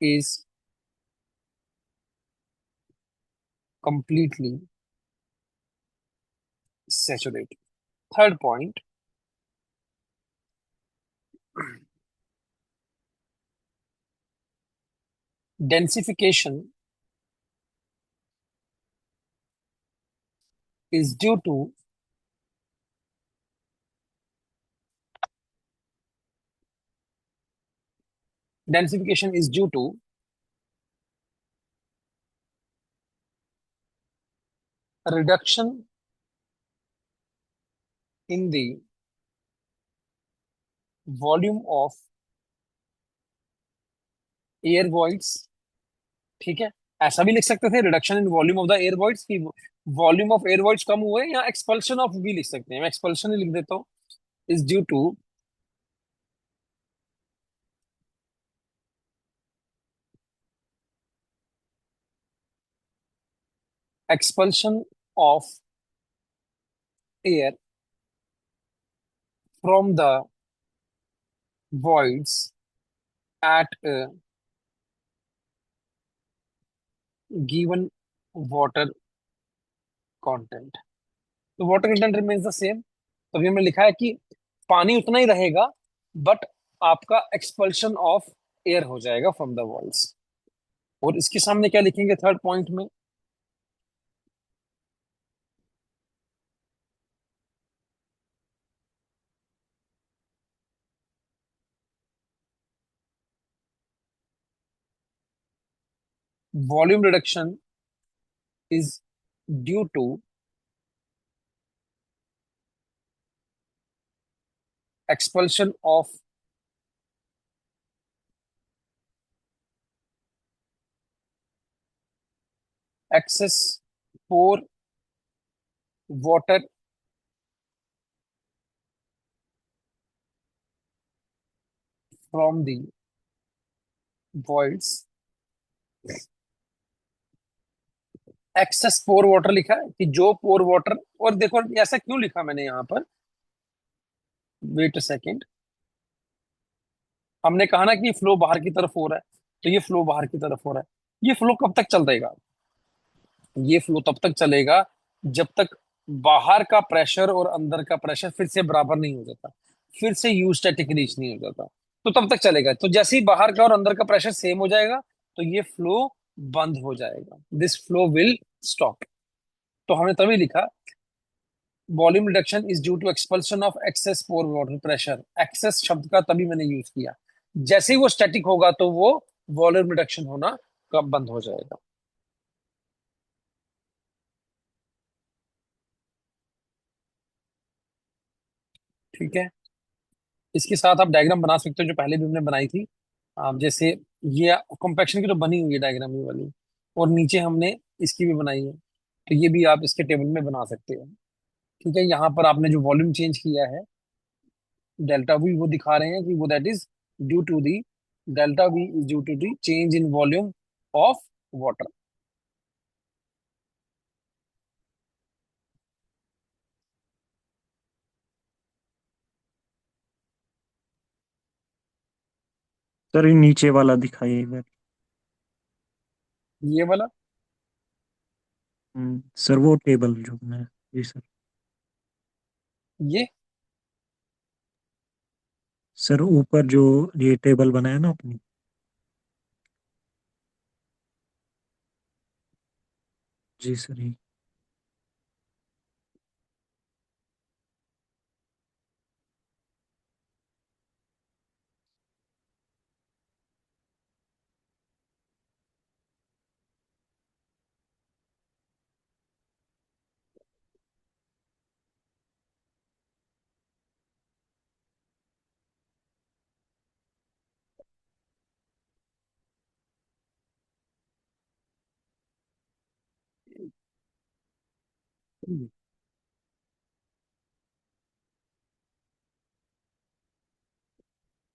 is completely saturated. Third point, densification is due to densification is due to reduction in the volume of air voids. ठीक है, ऐसा भी लिख सकते थे, reduction in volume of the air voids, की वॉल्यूम ऑफ एयर वॉइड्स कम हुए, या एक्सपल्शन ऑफ भी लिख सकते हैं, मैं एक्सपल्शन ही लिख देता हूँ, is due to expulsion of air from the voids at a given water content, तो water content remains the same. तो अभी हमने लिखा है कि पानी उतना ही रहेगा, बट आपका एक्सपल्शन ऑफ एयर हो जाएगा फ्रॉम द वॉल्स। और इसके सामने क्या लिखेंगे थर्ड पॉइंट में? Volume reduction is due to expulsion of excess pore water from the voids। Excess pore water लिखा है कि जो पोर वाटर, और देखो ऐसा क्यों लिखा मैंने यहाँ पर, वेट अ सेकेंड। हमने कहा ना कि फ्लो बाहर की तरफ हो रहा है, तो ये फ्लो बाहर की तरफ हो रहा है। ये फ्लो कब तक चल रहेगा? ये फ्लो तब तक चलेगा जब तक बाहर का प्रेशर और अंदर का प्रेशर फिर से बराबर नहीं हो जाता, फिर से यू स्टैटिक रीच नहीं हो जाता। तो तब तक चलेगा। तो जैसे ही बाहर का और अंदर का प्रेशर सेम हो जाएगा, तो ये फ्लो बंद हो जाएगा, दिस फ्लो विल स्टॉप। तो हमने तभी लिखा volume reduction is due to expulsion of excess pore water pressure. Excess शब्द का तभी मैंने यूज किया, जैसे ही वो स्टैटिक होगा तो वो वॉल्यूम रिडक्शन होना कब बंद हो जाएगा। ठीक है, इसके साथ आप डायग्राम बना सकते हो जो पहले भी हमने बनाई थी। आप जैसे ये कॉम्पैक्शन की तो बनी हुई है डायग्राम ये वाली, और नीचे हमने इसकी भी बनाई है, तो ये भी आप इसके टेबल में बना सकते हो। ठीक है, यहाँ पर आपने जो वॉल्यूम चेंज किया है डेल्टा वी, वो दिखा रहे हैं कि वो that is due to the, delta V is due to the change in volume of water. Sir ये नीचे वाला दिखाइए इधर। ये वाला, सर वो टेबल जो मैं, जी सर। ये सर ऊपर जो ये टेबल बनाया ना अपनी। जी सर ये।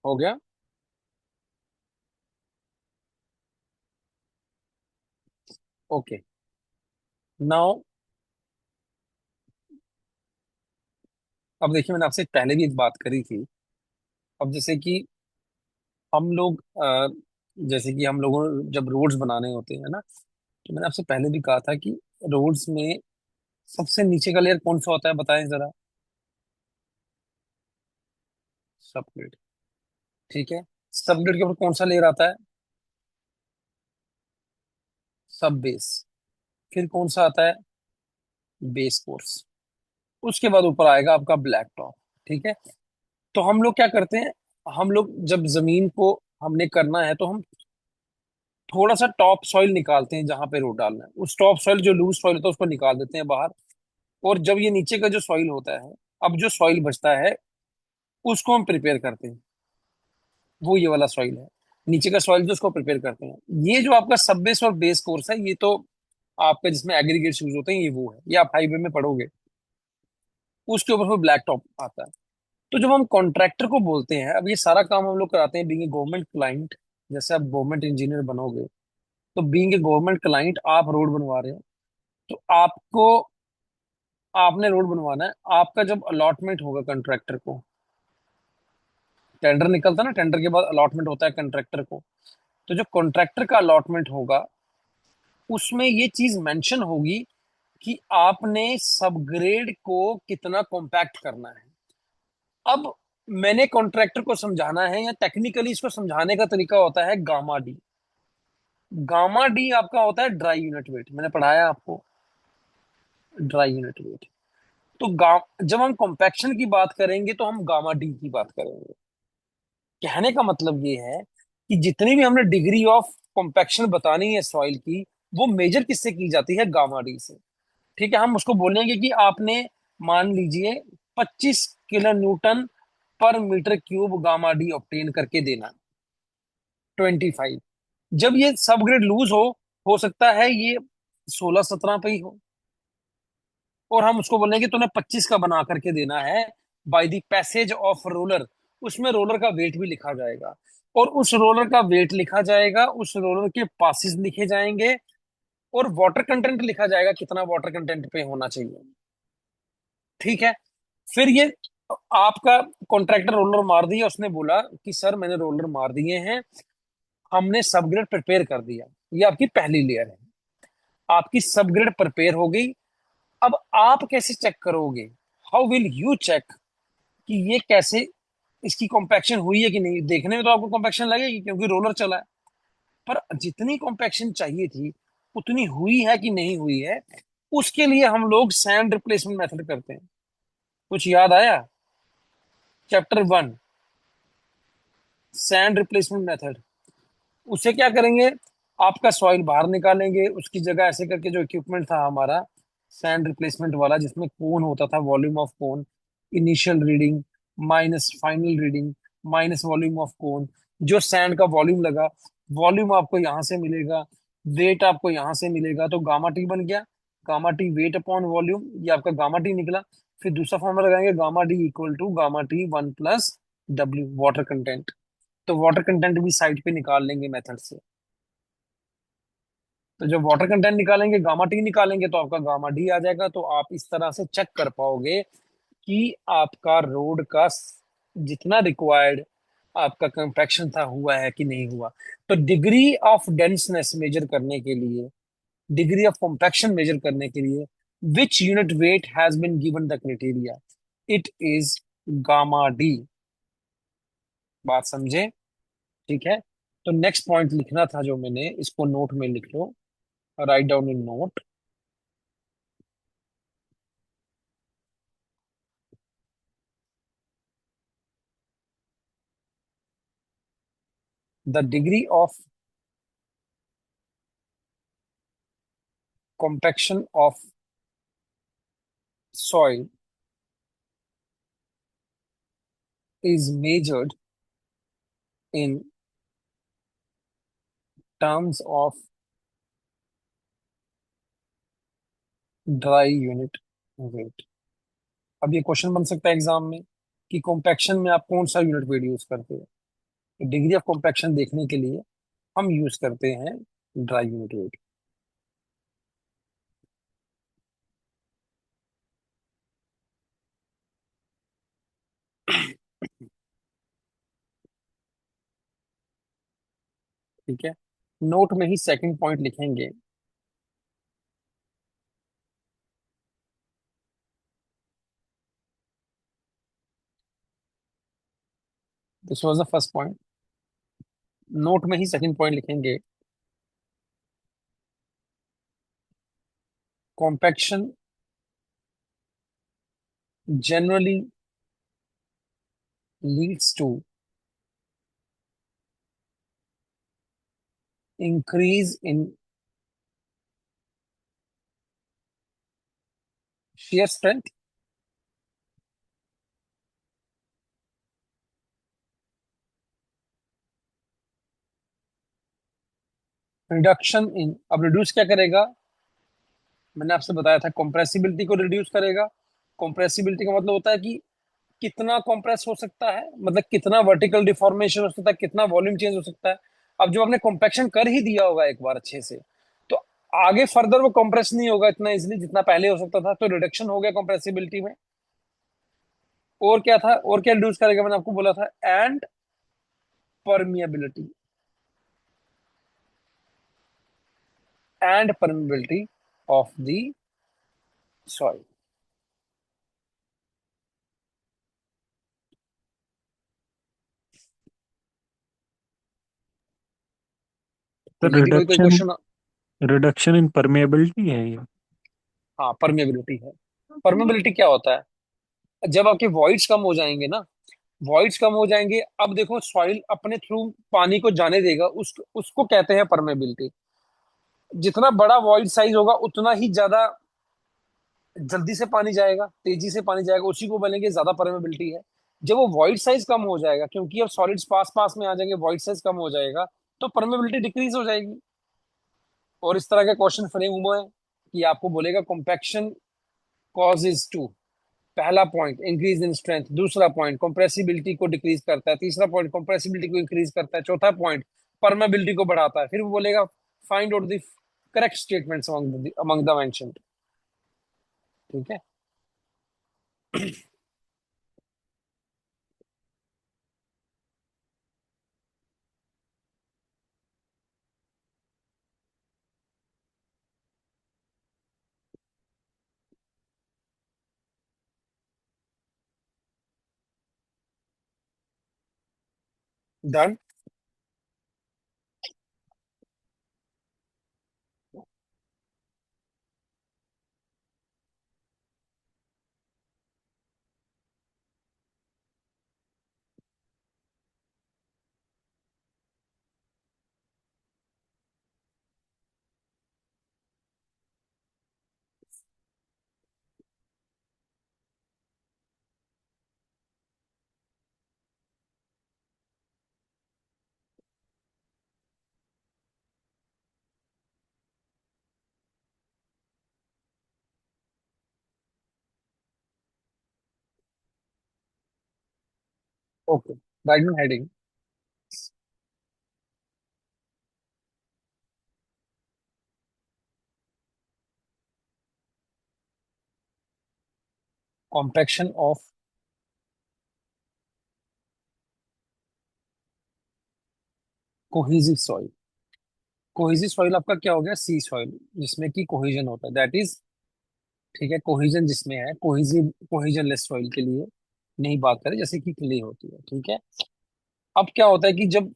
हो गया। ओके, नाउ अब देखिए, मैंने आपसे पहले भी एक बात करी थी। अब जैसे कि हम लोग जैसे कि हम लोगों जब रोड्स बनाने होते हैं ना, तो मैंने आपसे पहले भी कहा था कि रोड्स में सबसे नीचे का लेयर कौन सा होता है, बताएं जरा। सबग्रिड। ठीक है, सबग्रिड के ऊपर कौन सा लेयर आता है? सब बेस। फिर कौन सा आता है? Base course. उसके बाद ऊपर आएगा आपका ब्लैक टॉप। ठीक है, तो हम लोग क्या करते हैं, हम लोग जब जमीन को हमने करना है तो हम थोड़ा सा टॉप सॉइल निकालते हैं, जहां पे रोड डालना है उस टॉप सॉइल जो लूज सॉइल होता है उसको निकाल देते हैं बाहर। और जब ये नीचे का जो सॉइल होता है, अब जो सॉइल बचता है उसको हम प्रिपेयर करते हैं, वो ये वाला सॉइल है। नीचे का सॉइल जो उसको प्रिपेयर करते हैं, ये जो आपका सब बेस और बेस कोर्स है, ये तो आपका जिसमें एग्रीगेट यूज होते हैं, ये वो है, ये आप हाईवे में पढ़ोगे। उसके ऊपर फिर ब्लैक टॉप आता है। तो जब हम कॉन्ट्रैक्टर को बोलते हैं, अब ये सारा काम हम लोग कराते हैं बीइंग ए गवर्नमेंट क्लाइंट। जैसे आप गवर्नमेंट इंजीनियर बनोगे, तो बीइंग ए गवर्नमेंट क्लाइंट आप रोड बनवा रहे हो, तो आपको, आपने रोड बनवाना है। आपका जब अलॉटमेंट होगा कंट्रैक्टर को, टेंडर निकलता है ना, टेंडर के बाद अलॉटमेंट होता है कंट्रैक्टर को। तो जो कॉन्ट्रैक्टर का अलॉटमेंट होगा, उसमें ये चीज मेंशन होगी कि आपने सबग्रेड को कितना कॉम्पैक्ट करना है। अब मैंने कॉन्ट्रैक्टर को समझाना है, या टेक्निकली इसको समझाने का तरीका होता है गामा डी। गामा डी आपका होता है ड्राई यूनिट वेट, मैंने पढ़ाया आपको ड्राई यूनिट वेट। तो जब हम कॉम्पैक्शन की बात करेंगे तो हम गामा डी की बात करेंगे। कहने का मतलब ये है कि जितनी भी हमने डिग्री ऑफ कॉम्पैक्शन बतानी है सॉइल की, वो मेजर किससे की जाती है, गामा डी से। ठीक है, हम उसको बोलेंगे कि आपने, मान लीजिए, 25 kilo newton per metre cube gamma D obtain करके देना, 25। जब ये सब ग्रेड लूज हो सकता है ये 16-17 पे ही हो, और हम उसको बोलेंगे तूने 25 का बना करके देना है by the passage of roller. उसमें रोलर का वेट भी लिखा जाएगा, और उस रोलर का वेट लिखा जाएगा, उस रोलर के पासिस लिखे जाएंगे, और वाटर कंटेंट लिखा जाएगा, कितना वाटर कंटेंट पे होना चाहिए। ठीक है, फिर ये आपका कॉन्ट्रैक्टर रोलर मार दिया, उसने बोला कि सर मैंने रोलर मार दिए हैं, हमने सबग्रेड प्रिपेयर कर दिया। ये आपकी पहली लेयर है, आपकी सबग्रेड प्रिपेयर हो गई। अब आप कैसे चेक करोगे, हाउ विल यू चेक कि ये कैसे, इसकी कॉम्पैक्शन हुई है कि नहीं। देखने में तो आपको कॉम्पैक्शन लगेगी क्योंकि रोलर चला है, पर जितनी कॉम्पैक्शन चाहिए थी उतनी हुई है कि नहीं हुई है, उसके लिए हम लोग सैंड रिप्लेसमेंट मेथड करते हैं। कुछ याद आया? Chapter 1, sand replacement method. उसे क्या करेंगे, आपका सॉइल बाहर निकालेंगे, उसकी जगह ऐसे करके जो इक्विपमेंट था हमारा सैंड रिप्लेसमेंट वाला, जिसमें कोन होता था, volume of cone, initial reading minus final reading minus volume of cone, जो सैंड का वॉल्यूम लगा, वॉल्यूम आपको यहां से मिलेगा, वेट आपको यहां से मिलेगा, तो गामा टी बन गया। Gamma T weight upon volume, ये आपका गामा टी निकला। फिर दूसरा फॉर्मूला लगाएंगे, gamma D equal to gamma T 1 + W, water content. तो वाटर कंटेंट भी साइड पे निकाल लेंगे मेथड से। तो जब वाटर कंटेंट निकालेंगे, गामा टी निकालेंगे, तो आपका गामा डी आ जाएगा। तो आप इस तरह से चेक कर पाओगे कि आपका रोड का जितना रिक्वायर्ड आपका कंपैक्शन था हुआ है कि नहीं हुआ। तो डिग्री ऑफ डेंसनेस मेजर करने के लिए, डिग्री ऑफ कॉम्पैक्शन मेजर करने के लिए, which unit weight has been given the criteria, it is gamma D. बात समझे? ठीक है, तो नेक्स्ट पॉइंट लिखना था जो मैंने, इसको नोट में लिख लो, write down in note. The degree of compaction of soil is measured in terms of dry unit weight। अब ये क्वेश्चन बन सकता है एग्जाम में कि कॉम्पैक्शन में आप कौन सा यूनिट वेट यूज करते हो। तो डिग्री ऑफ कॉम्पैक्शन देखने के लिए हम यूज करते हैं ड्राई यूनिट वेट। ठीक है, नोट में ही सेकंड पॉइंट लिखेंगे, this was the first point. Note में ही सेकंड पॉइंट लिखेंगे, compaction generally leads to increase in shear strength, reduction in, अब रिड्यूस क्या करेगा, मैंने आपसे बताया था कॉम्प्रेसिबिलिटी को रिड्यूस करेगा। कॉम्प्रेसिबिलिटी का मतलब होता है कि कितना कॉम्प्रेस हो सकता है, मतलब कितना वर्टिकल डिफॉर्मेशन हो सकता है, कितना वॉल्यूम चेंज हो सकता है। अब जब आपने कॉम्पैक्शन कर ही दिया होगा एक बार अच्छे से, तो आगे फर्दर वो कॉम्प्रेस नहीं होगा इतना इजिली जितना पहले हो सकता था, तो रिडक्शन हो गया कॉम्प्रेसिबिलिटी में। और क्या था, और क्या रिड्यूस करेगा, मैंने आपको बोला था, and permeability. and permeability of the soil. तो ये भी वही कोई reduction, question. Reduction in permeability है ये। हाँ, परमेबिलिटी है। परमेबिलिटी क्या होता है? जब आपके वॉइड्स कम हो जाएंगे ना, वॉइड्स कम हो जाएंगे, अब देखो सॉइल अपने थ्रू पानी को जाने देगा, उसको कहते हैं परमेबिलिटी। जितना बड़ा वॉइड साइज होगा उतना ही ज्यादा जल्दी से पानी जाएगा, तेजी से पानी जाएगा, उसी को बोलेंगे ज्यादा परमेबिलिटी है। जब वो वॉइड साइज कम हो जाएगा, क्योंकि अब सॉलिड्स पास पास में आ जाएंगे, वॉइड साइज कम हो जाएगा, तो परमेबिलिटी डिक्रीज हो जाएगी। और इस तरह के क्वेश्चन फ्रेम हुए हैं कि आपको बोलेगा कॉम्पैक्शन कॉजेज टू, पहला पॉइंट इंक्रीज इन स्ट्रेंथ, दूसरा पॉइंट कंप्रेसिबिलिटी को डिक्रीज करता है, तीसरा पॉइंट कंप्रेसिबिलिटी को इंक्रीज करता है, चौथा पॉइंट परमेबिलिटी को बढ़ाता है। फिर वो बोलेगा find out the correct statements among the mentioned. ठीक है। डन। ओके, राइट में heading compaction of cohesive soil. Cohesive soil आपका क्या हो गया? सी सॉइल, जिसमें कि कोहेजन होता है, दैट इज, ठीक है, कोहेजन जिसमें है, कोहेसिव कोहेजन लेस सॉइल के लिए नहीं बात करें, जैसे कि क्ले होती है। ठीक है। अब क्या होता है कि जब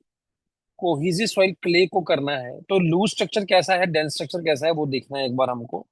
कोहेसिव सॉइल क्ले को करना है, तो लूज स्ट्रक्चर कैसा है, डेंस स्ट्रक्चर कैसा है, वो देखना है एक बार हमको।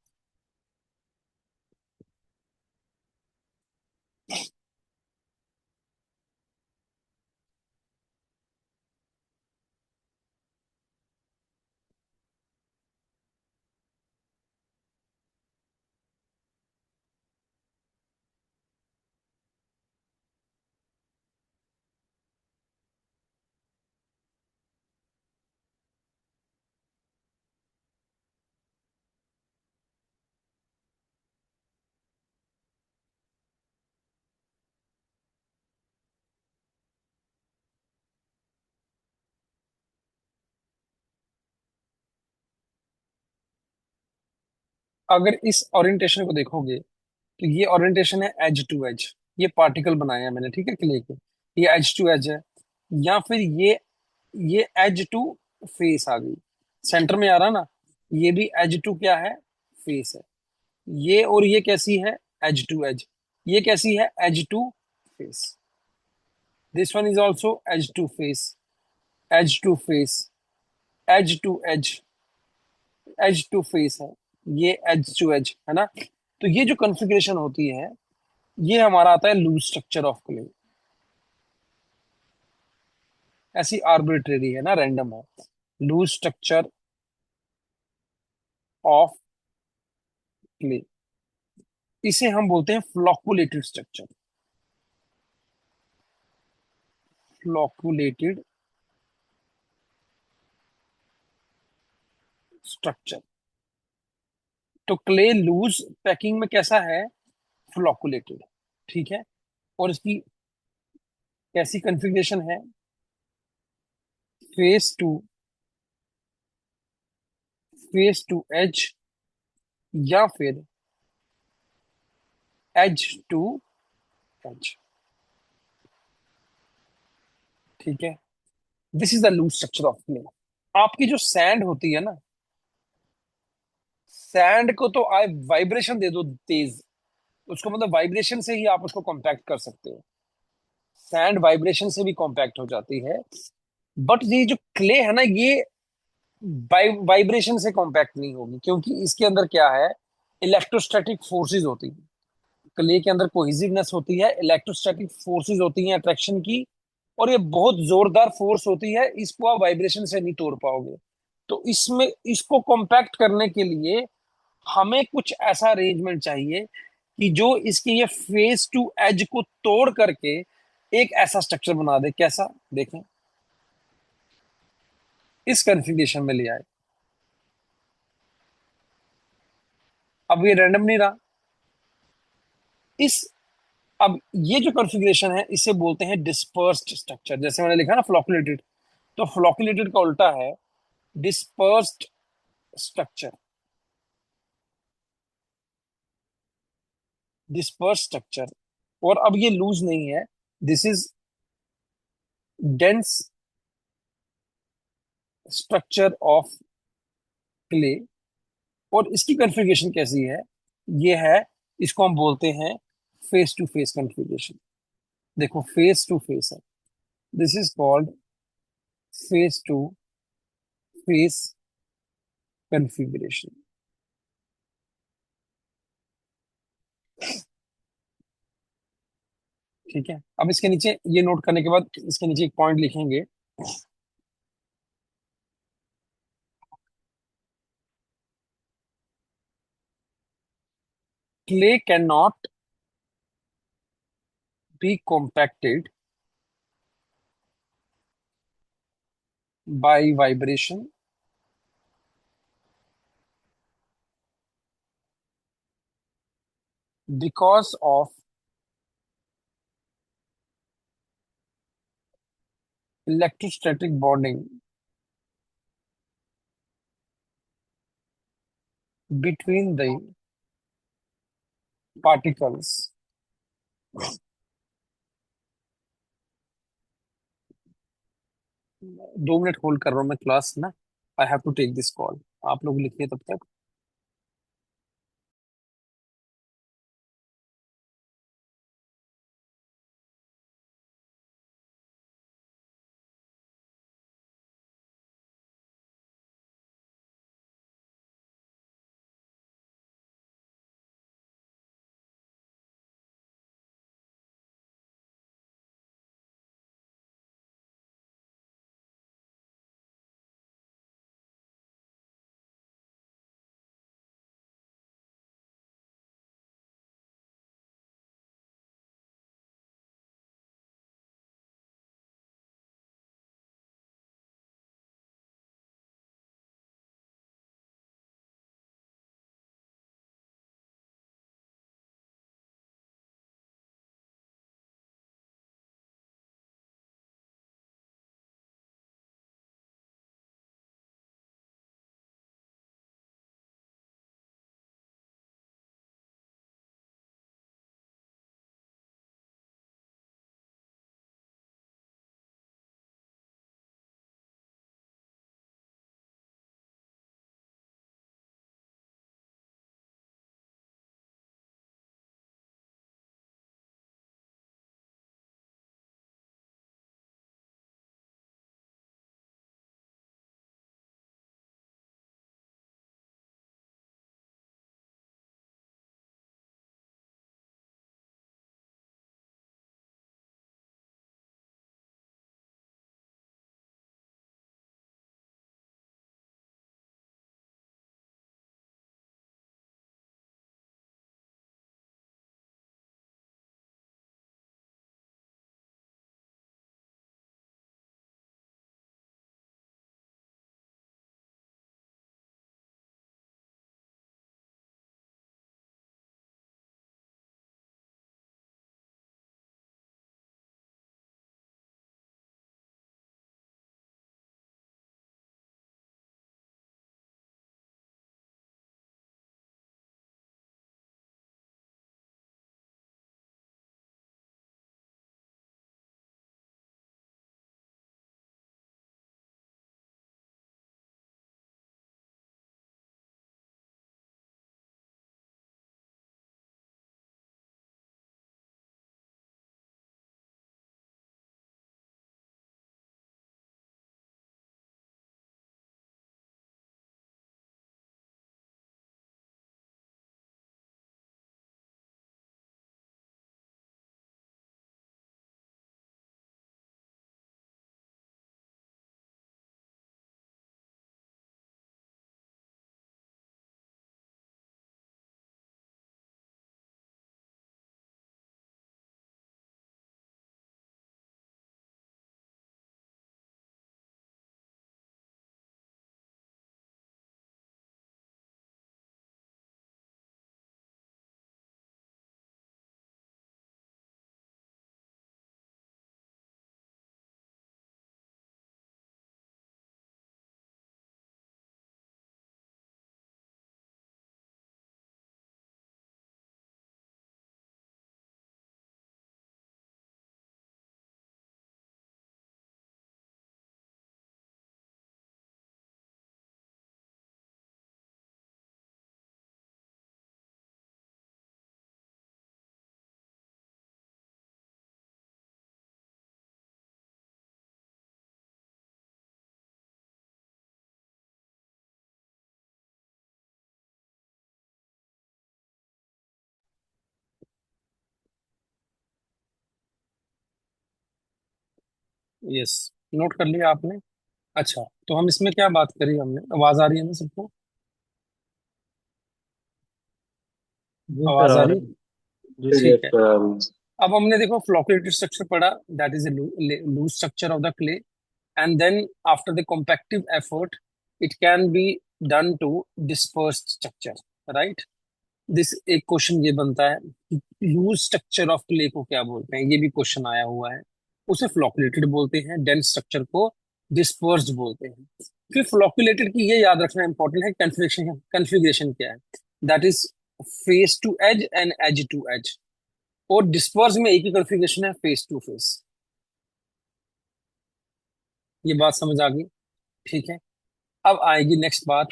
अगर इस ओरिएंटेशन को देखोगे, तो ये ओरिएंटेशन है एज टू एज। ये पार्टिकल बनाए हैं मैंने, ठीक है, क्ले के। ये एज टू एज है। या फिर ये एज टू फेस आ गई, सेंटर में आ रहा ना, ये भी एज टू क्या है, फेस है। ये और ये कैसी है, एज टू एज। ये कैसी है, edge to face. This one is also edge to face, edge to face, edge to edge, edge to face है। ये एज टू एज है ना। तो ये जो कॉन्फ़िगरेशन होती है, ये हमारा आता है लूज स्ट्रक्चर ऑफ क्ले। ऐसी आर्बिट्रेरी है ना, रैंडम है। लूज स्ट्रक्चर ऑफ क्ले, इसे हम बोलते हैं फ्लॉकुलेटेड स्ट्रक्चर। Flocculated structure. तो क्ले लूज पैकिंग में कैसा है, फ्लॉकुलेटेड। ठीक है। और इसकी कैसी कॉन्फ़िगरेशन है, face to, face to edge, या फिर एज टू एज। ठीक है। This is the loose structure of clay. आपकी जो सैंड होती है ना, सैंड को तो आप वाइब्रेशन दे दो तेज, उसको मतलब वाइब्रेशन से ही आप उसको कॉम्पैक्ट कर सकते हो। सैंड वाइब्रेशन से भी कॉम्पैक्ट हो जाती है। बट ये जो क्ले है ना, ये वाइब्रेशन से कॉम्पैक्ट नहीं होगी, क्योंकि इसके अंदर क्या है, इलेक्ट्रोस्टैटिक फोर्सेस होती है। क्ले के अंदर कोहिजिवनेस होती है, इलेक्ट्रोस्टैटिक फोर्सेस होती हैं अट्रैक्शन की, और ये बहुत जोरदार फोर्स होती है, इसको आप वाइब्रेशन से नहीं तोड़ पाओगे। तो इसमें इसको कॉम्पैक्ट करने के लिए हमें कुछ ऐसा अरेंजमेंट चाहिए कि जो इसके ये फेस टू एज को तोड़ करके एक ऐसा स्ट्रक्चर बना दे। कैसा, देखें, इस कॉन्फ़िगरेशन में ले आए। अब ये रैंडम नहीं रहा। इस अब ये जो कॉन्फ़िगरेशन है इसे बोलते हैं डिस्पर्स्ड स्ट्रक्चर। जैसे मैंने लिखा ना फ्लॉकुलेटेड, तो फ्लॉकुलेटेड का उल्टा है डिस्पर्स्ड स्ट्रक्चर। Disperse structure. और अब ये लूज नहीं है, this is dense structure of clay. और इसकी कॉन्फ़िगरेशन कैसी है, ये है, इसको हम बोलते हैं फेस टू फेस कॉन्फ़िगरेशन। देखो फेस टू फेस है, this is called face to face configuration. ठीक है, अब इसके नीचे ये नोट करने के बाद इसके नीचे एक पॉइंट लिखेंगे। Clay can not be compacted by vibration because of electrostatic bonding between the particles। 2 minute hold कर रहा हूँ मैं क्लास ना, I have to take this call. आप लोग लिखिए तब तक। यस, नोट कर लिया आपने। अच्छा, तो हम इसमें क्या बात करी हमने, आवाज आ रही है ना सबको? जी सर आवाज आ आ रही रहे है? हैं। जी ठीक जी है। सर। अब हमने देखो फ्लोकुलेटेड स्ट्रक्चर पढ़ा, that is a loose structure of the clay, and then after the compactive effort it can be done to dispersed structure, right? This एक क्वेश्चन ये बनता है कि लूज स्ट्रक्चर ऑफ क्ले को क्या बोलते हैं, ये भी क्वेश्चन आया हुआ है। उसे फ्लोकुलेटेड बोलते हैं, डेंस स्ट्रक्चर को डिस्पर्स्ड बोलते हैं। फिर फ्लोकुलेटेड की ये याद रखना इंपॉर्टेंट है, कन्फिग्रेशन कन्फिग्रेशन क्या है, that is face to edge and edge to edge. और डिस्पर्स में एक ही कॉन्फ़िगरेशन है, फेस टू फेस। ये बात समझ आ गई? ठीक है। अब आएगी नेक्स्ट बात।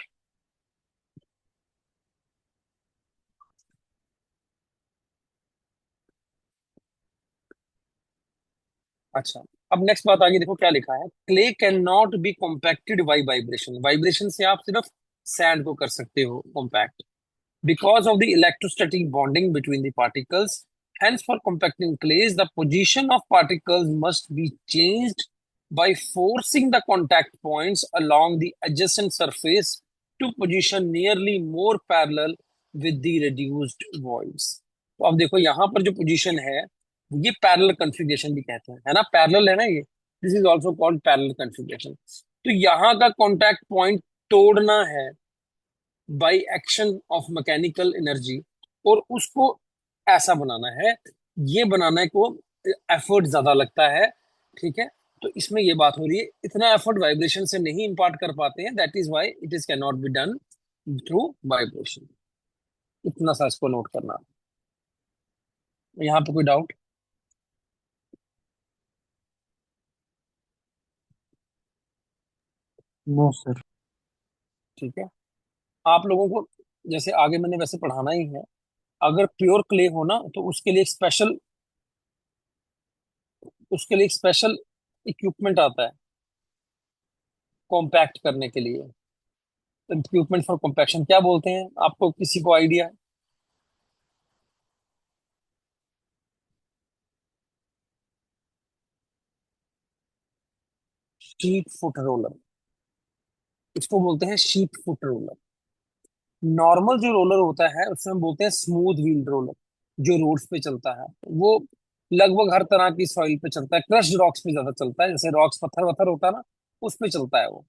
अच्छा, अब नेक्स्ट बात आगे देखो क्या लिखा है, clay can not be compacted by vibration. Vibration से आप सिर्फ सैंड को कर सकते हो compact, because of the electrostatic bonding between the particles. Hence, for compacting clays, the position of particles must be changed by forcing the contact points along the adjacent surface to position nearly more parallel with the reduced voids. तो अब देखो यहाँ पर जो position है, ये parallel configuration भी कहते हैं, है ना, पैरेलल है ना ये, this is also called parallel configuration. तो यहाँ का कॉन्टैक्ट पॉइंट तोड़ना है by action of mechanical energy, और उसको ऐसा बनाना है, ये बनाने को एफर्ट ज्यादा लगता है। ठीक है, तो इसमें ये बात हो रही है, इतना एफर्ट वाइब्रेशन से नहीं इम्पार्ट कर पाते हैं, that is why it is can not be done through vibration. इतना सा इसको नोट करना। यहाँ पे कोई डाउट? No sir. ठीक है। आप लोगों को जैसे आगे मैंने वैसे पढ़ाना ही है। अगर प्योर क्ले हो ना, तो उसके लिए एक स्पेशल इक्विपमेंट आता है कॉम्पैक्ट करने के लिए। इक्विपमेंट फॉर कॉम्पैक्शन क्या बोलते हैं, आपको किसी को आइडिया है? शीट फुट रोलर, इसको बोलते हैं शीट फुट रोलर। नॉर्मल जो रोलर होता है उससे हम बोलते हैं स्मूथ व्हील रोलर, जो रोड्स पे चलता है। वो लगभग हर तरह की सॉइल पे चलता है, क्रश्ड रॉक्स पे ज्यादा चलता है, जैसे रॉक्स पत्थर वत्थर होता है ना, उस पे चलता है वो।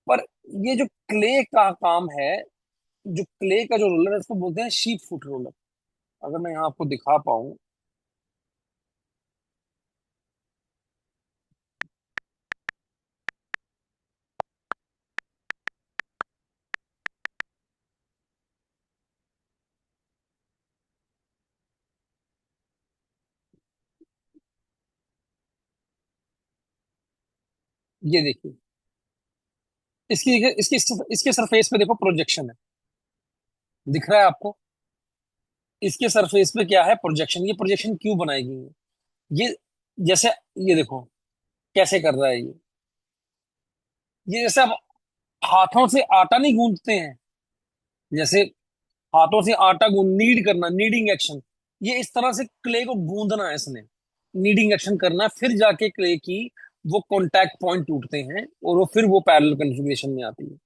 पर ये जो क्ले का काम है, जो क्ले का जो रोलर है उसको बोलते हैं शीप फुट रोलर। अगर मैं यहाँ आपको दिखा पाऊँ, ये देखिए, इसकी इसकी इसके सरफेस पे देखो प्रोजेक्शन है, दिख रहा है आपको? इसके सरफेस पे क्या है, प्रोजेक्शन। ये प्रोजेक्शन क्यों बनाई गई है? ये जैसे, ये देखो कैसे कर रहा है ये जैसे आप हाथों से आटा नहीं गूंथते हैं, जैसे हाथों से आटा गूंद, नीड करना, नीडिंग एक्शन, ये इस तरह से क्ले को गूंदना है इसने, नीडिंग एक्शन करना है, फिर जाके क्ले की वो कॉन्टैक्ट पॉइंट टूटते हैं, और वो फिर वो पैरेलल कन्फिग्रेशन में आती है।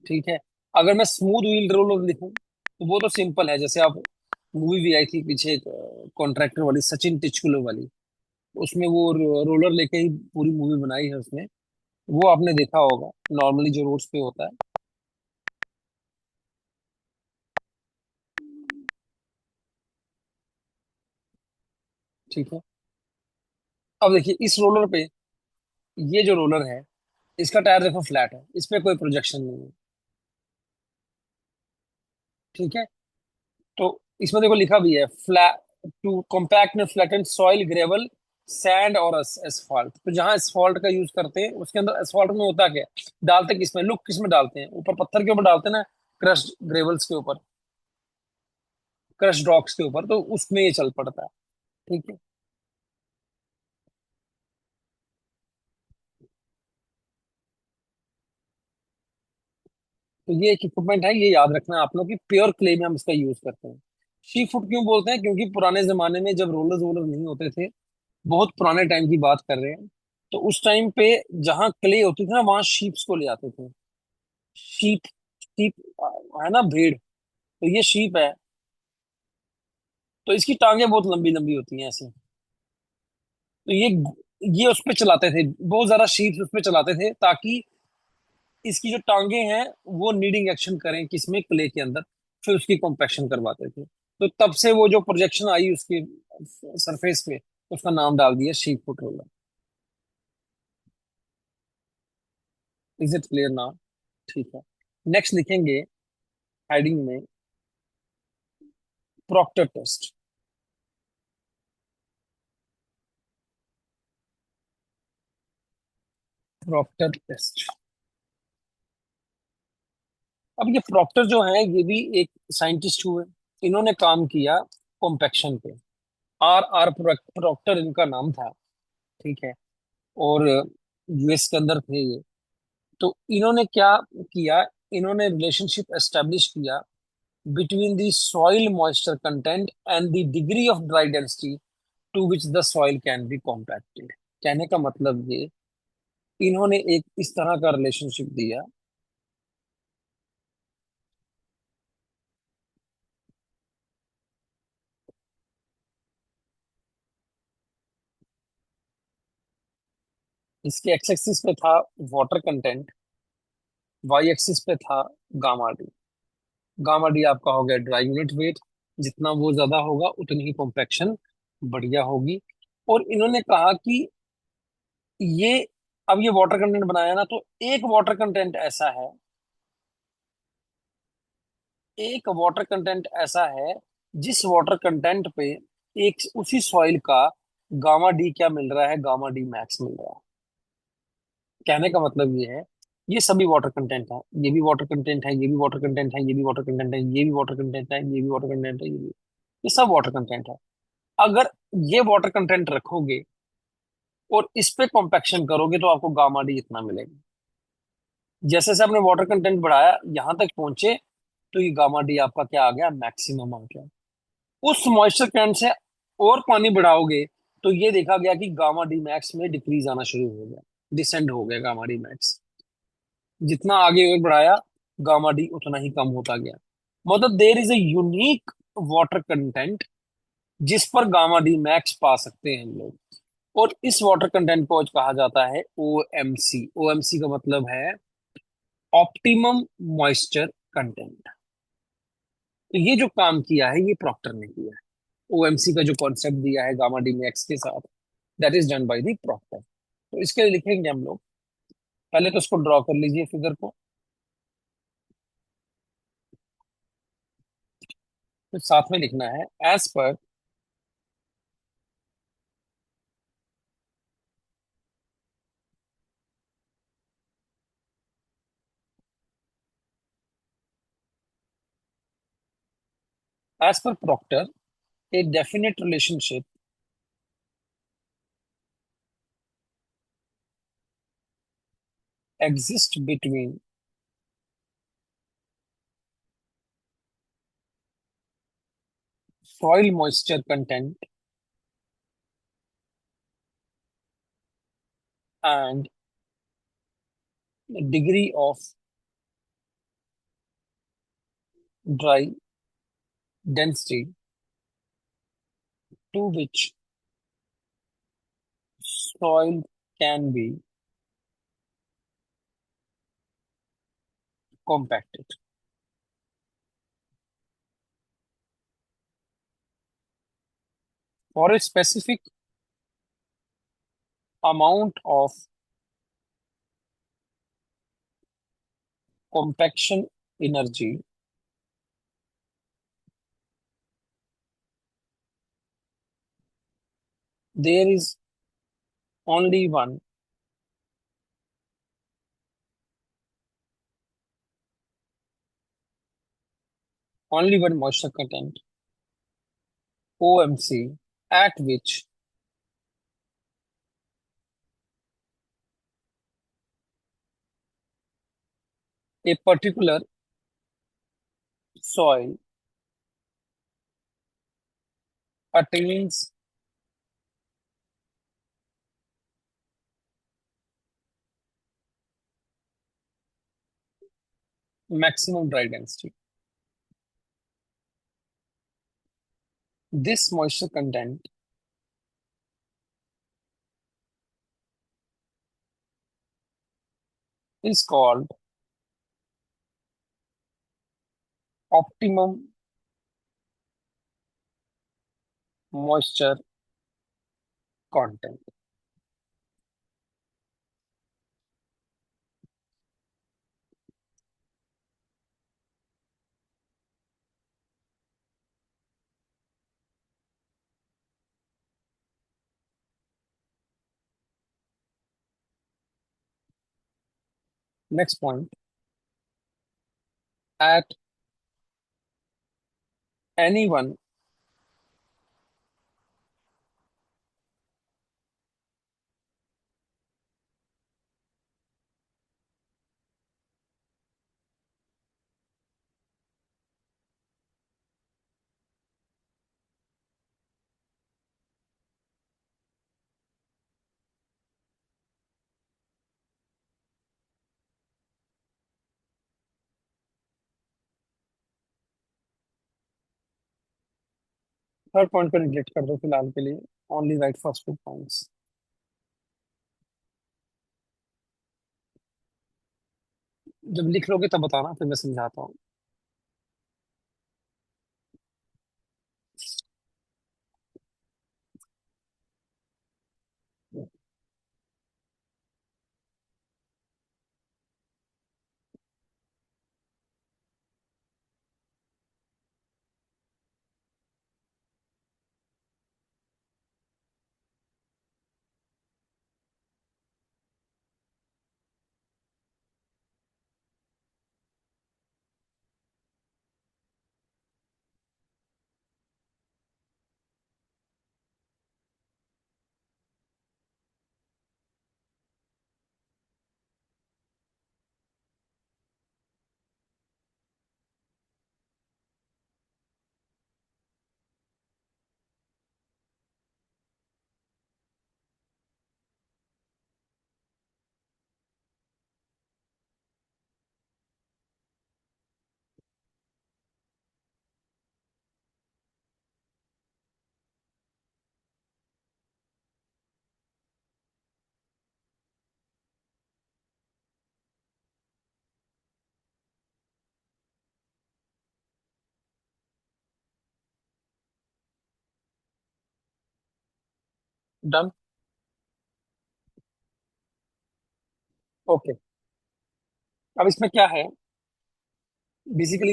ठीक है। अगर मैं स्मूथ व्हील रोलर लिखूं तो वो तो सिंपल है, जैसे आप, मूवी भी आई थी पीछे एक कॉन्ट्रैक्टर वाली, सचिन टिचकुलो वाली, उसमें वो रोलर लेके ही पूरी मूवी बनाई है उसने, वो आपने देखा होगा, नॉर्मली जो रोड्स पे होता है। ठीक है। अब देखिए इस रोलर पे, ये जो रोलर है, इसका टायर देखो फ्लैट है, इस पे कोई प्रोजेक्शन नहीं है। ठीक है। तो इसमें देखो लिखा भी है, फ्लैट टू कॉम्पैक्ट में फ्लैटेंड सॉइल, ग्रेवल, सैंड और एसफॉल्ट। तो जहां एसफॉल्ट का यूज करते हैं, उसके अंदर एसफॉल्ट में होता क्या है, डालते किस में, लुक किस में डालते हैं, ऊपर पत्थर के ऊपर डालते हैं ना, क्रश्ड ग्रेवल्स के ऊपर, क्रश्ड रॉक्स के ऊपर, तो उसमें ये चल पड़ता है। ठीक है। तो ये एक इक्विपमेंट है, ये याद रखना है आप लोग कि प्योर क्ले में हम इसका यूज करते हैं। शी फुट क्यों बोलते हैं, क्योंकि पुराने जमाने में जब रोलर्स वोलर नहीं होते थे, बहुत पुराने टाइम की बात कर रहे हैं। तो उस टाइम पे जहाँ क्ले होती थी ना, वहां शीप्स को ले आते थे। शीप, शीप है ना, भेड़। तो ये शीप है, तो इसकी टांगे बहुत लंबी लंबी होती हैं ऐसे। तो ये उस पे चलाते थे, बहुत ज्यादा शीप उस पे चलाते थे, ताकि इसकी जो टांगे हैं वो नीडिंग एक्शन करें किसमें, क्ले के अंदर। फिर उसकी कॉम्पैक्शन करवाते थे। तो तब से वो जो प्रोजेक्शन आई उसके सरफेस पे, उसका नाम डाल दिया sheep foot roller. Is it clear now? ठीक है। नेक्स्ट लिखेंगे हेडिंग में प्रॉक्टर टेस्ट। Procter test. अब ये प्रॉक्टर जो है ये भी एक साइंटिस्ट हुए। इन्होंने काम किया कॉम्पैक्शन पे। आर आर प्रॉक्टर इनका नाम था। ठीक है। और यूएस के अंदर थे ये। तो इन्होंने क्या किया, इन्होंने रिलेशनशिप एस्टेब्लिश किया between the soil moisture content and the degree of dry density to which the soil can be compacted. कहने का मतलब ये, इन्होंने एक इस तरह का रिलेशनशिप दिया। इसके एक्स एक्सिस पे था वाटर कंटेंट, वाई एक्सिस पे था गामा डी। गामा डी आपका हो गया ड्राई यूनिट वेट। जितना वो ज्यादा होगा उतनी ही कॉम्पैक्शन बढ़िया होगी। और इन्होंने कहा कि ये, अब ये वाटर कंटेंट बनाया ना, तो एक वाटर कंटेंट ऐसा है, एक वाटर कंटेंट ऐसा है जिस वाटर कंटेंट पे एक उसी सॉइल का गामा डी क्या मिल रहा है, गामा डी मैक्स मिल रहा है। कहने का मतलब ये है, ये सभी वाटर कंटेंट है, ये भी वाटर कंटेंट है, ये भी वाटर कंटेंट है, ये भी वाटर कंटेंट है, ये भी वाटर कंटेंट है, ये भी वाटर कंटेंट है, ये सब वाटर कंटेंट है। अगर ये वाटर कंटेंट रखोगे और इस पे कॉम्पैक्शन करोगे तो आपको गामा डी इतना मिलेगा। जैसे से आपने वाटर कंटेंट बढ़ाया, यहां तक पहुंचे, तो ये गामा डी आपका क्या आ गया, मैक्सिमम आ गया। उस मॉइस्चर कैन से और पानी बढ़ाओगे तो ये देखा गया कि गामा डी मैक्स में डिक्रीज आना शुरू हो गया, डिसेंड हो गया गामा डी मैक्स। जितना आगे और बढ़ाया, गामा डी उतना ही कम होता गया। मतलब there is a unique water content जिस पर गामा डी मैक्स पा सकते हैं हम लोग। और इस वाटर कंटेंट को कहा जाता है O M C. O M C का मतलब है ऑप्टिमम मॉइस्चर कंटेंट। तो ये जो काम किया है ये प्रॉक्टर ने किया है। ओएमसी का जो कॉन्सेप्ट दिया है गामा डी मैक्स के साथ, that is done by the Proctor. तो इसके लिए लिखेंगे हम लोग, पहले तो इसको ड्रॉ कर लीजिए फिगर को। तो साथ में लिखना है as per Proctor a definite relationship exists between soil moisture content and the degree of dry density to which soil can be compacted. For a specific amount of compaction energy, there is only one moisture content, OMC, at which a particular soil attains maximum dry density. This moisture content is called optimum moisture content. Next point, at any one third point को neglect कर दो फिलहाल के लिए, only right first two points. जब लिख लोगे तब बताना, फिर मैं समझाता हूँ। डन। ओके, अब इसमें क्या है, बेसिकली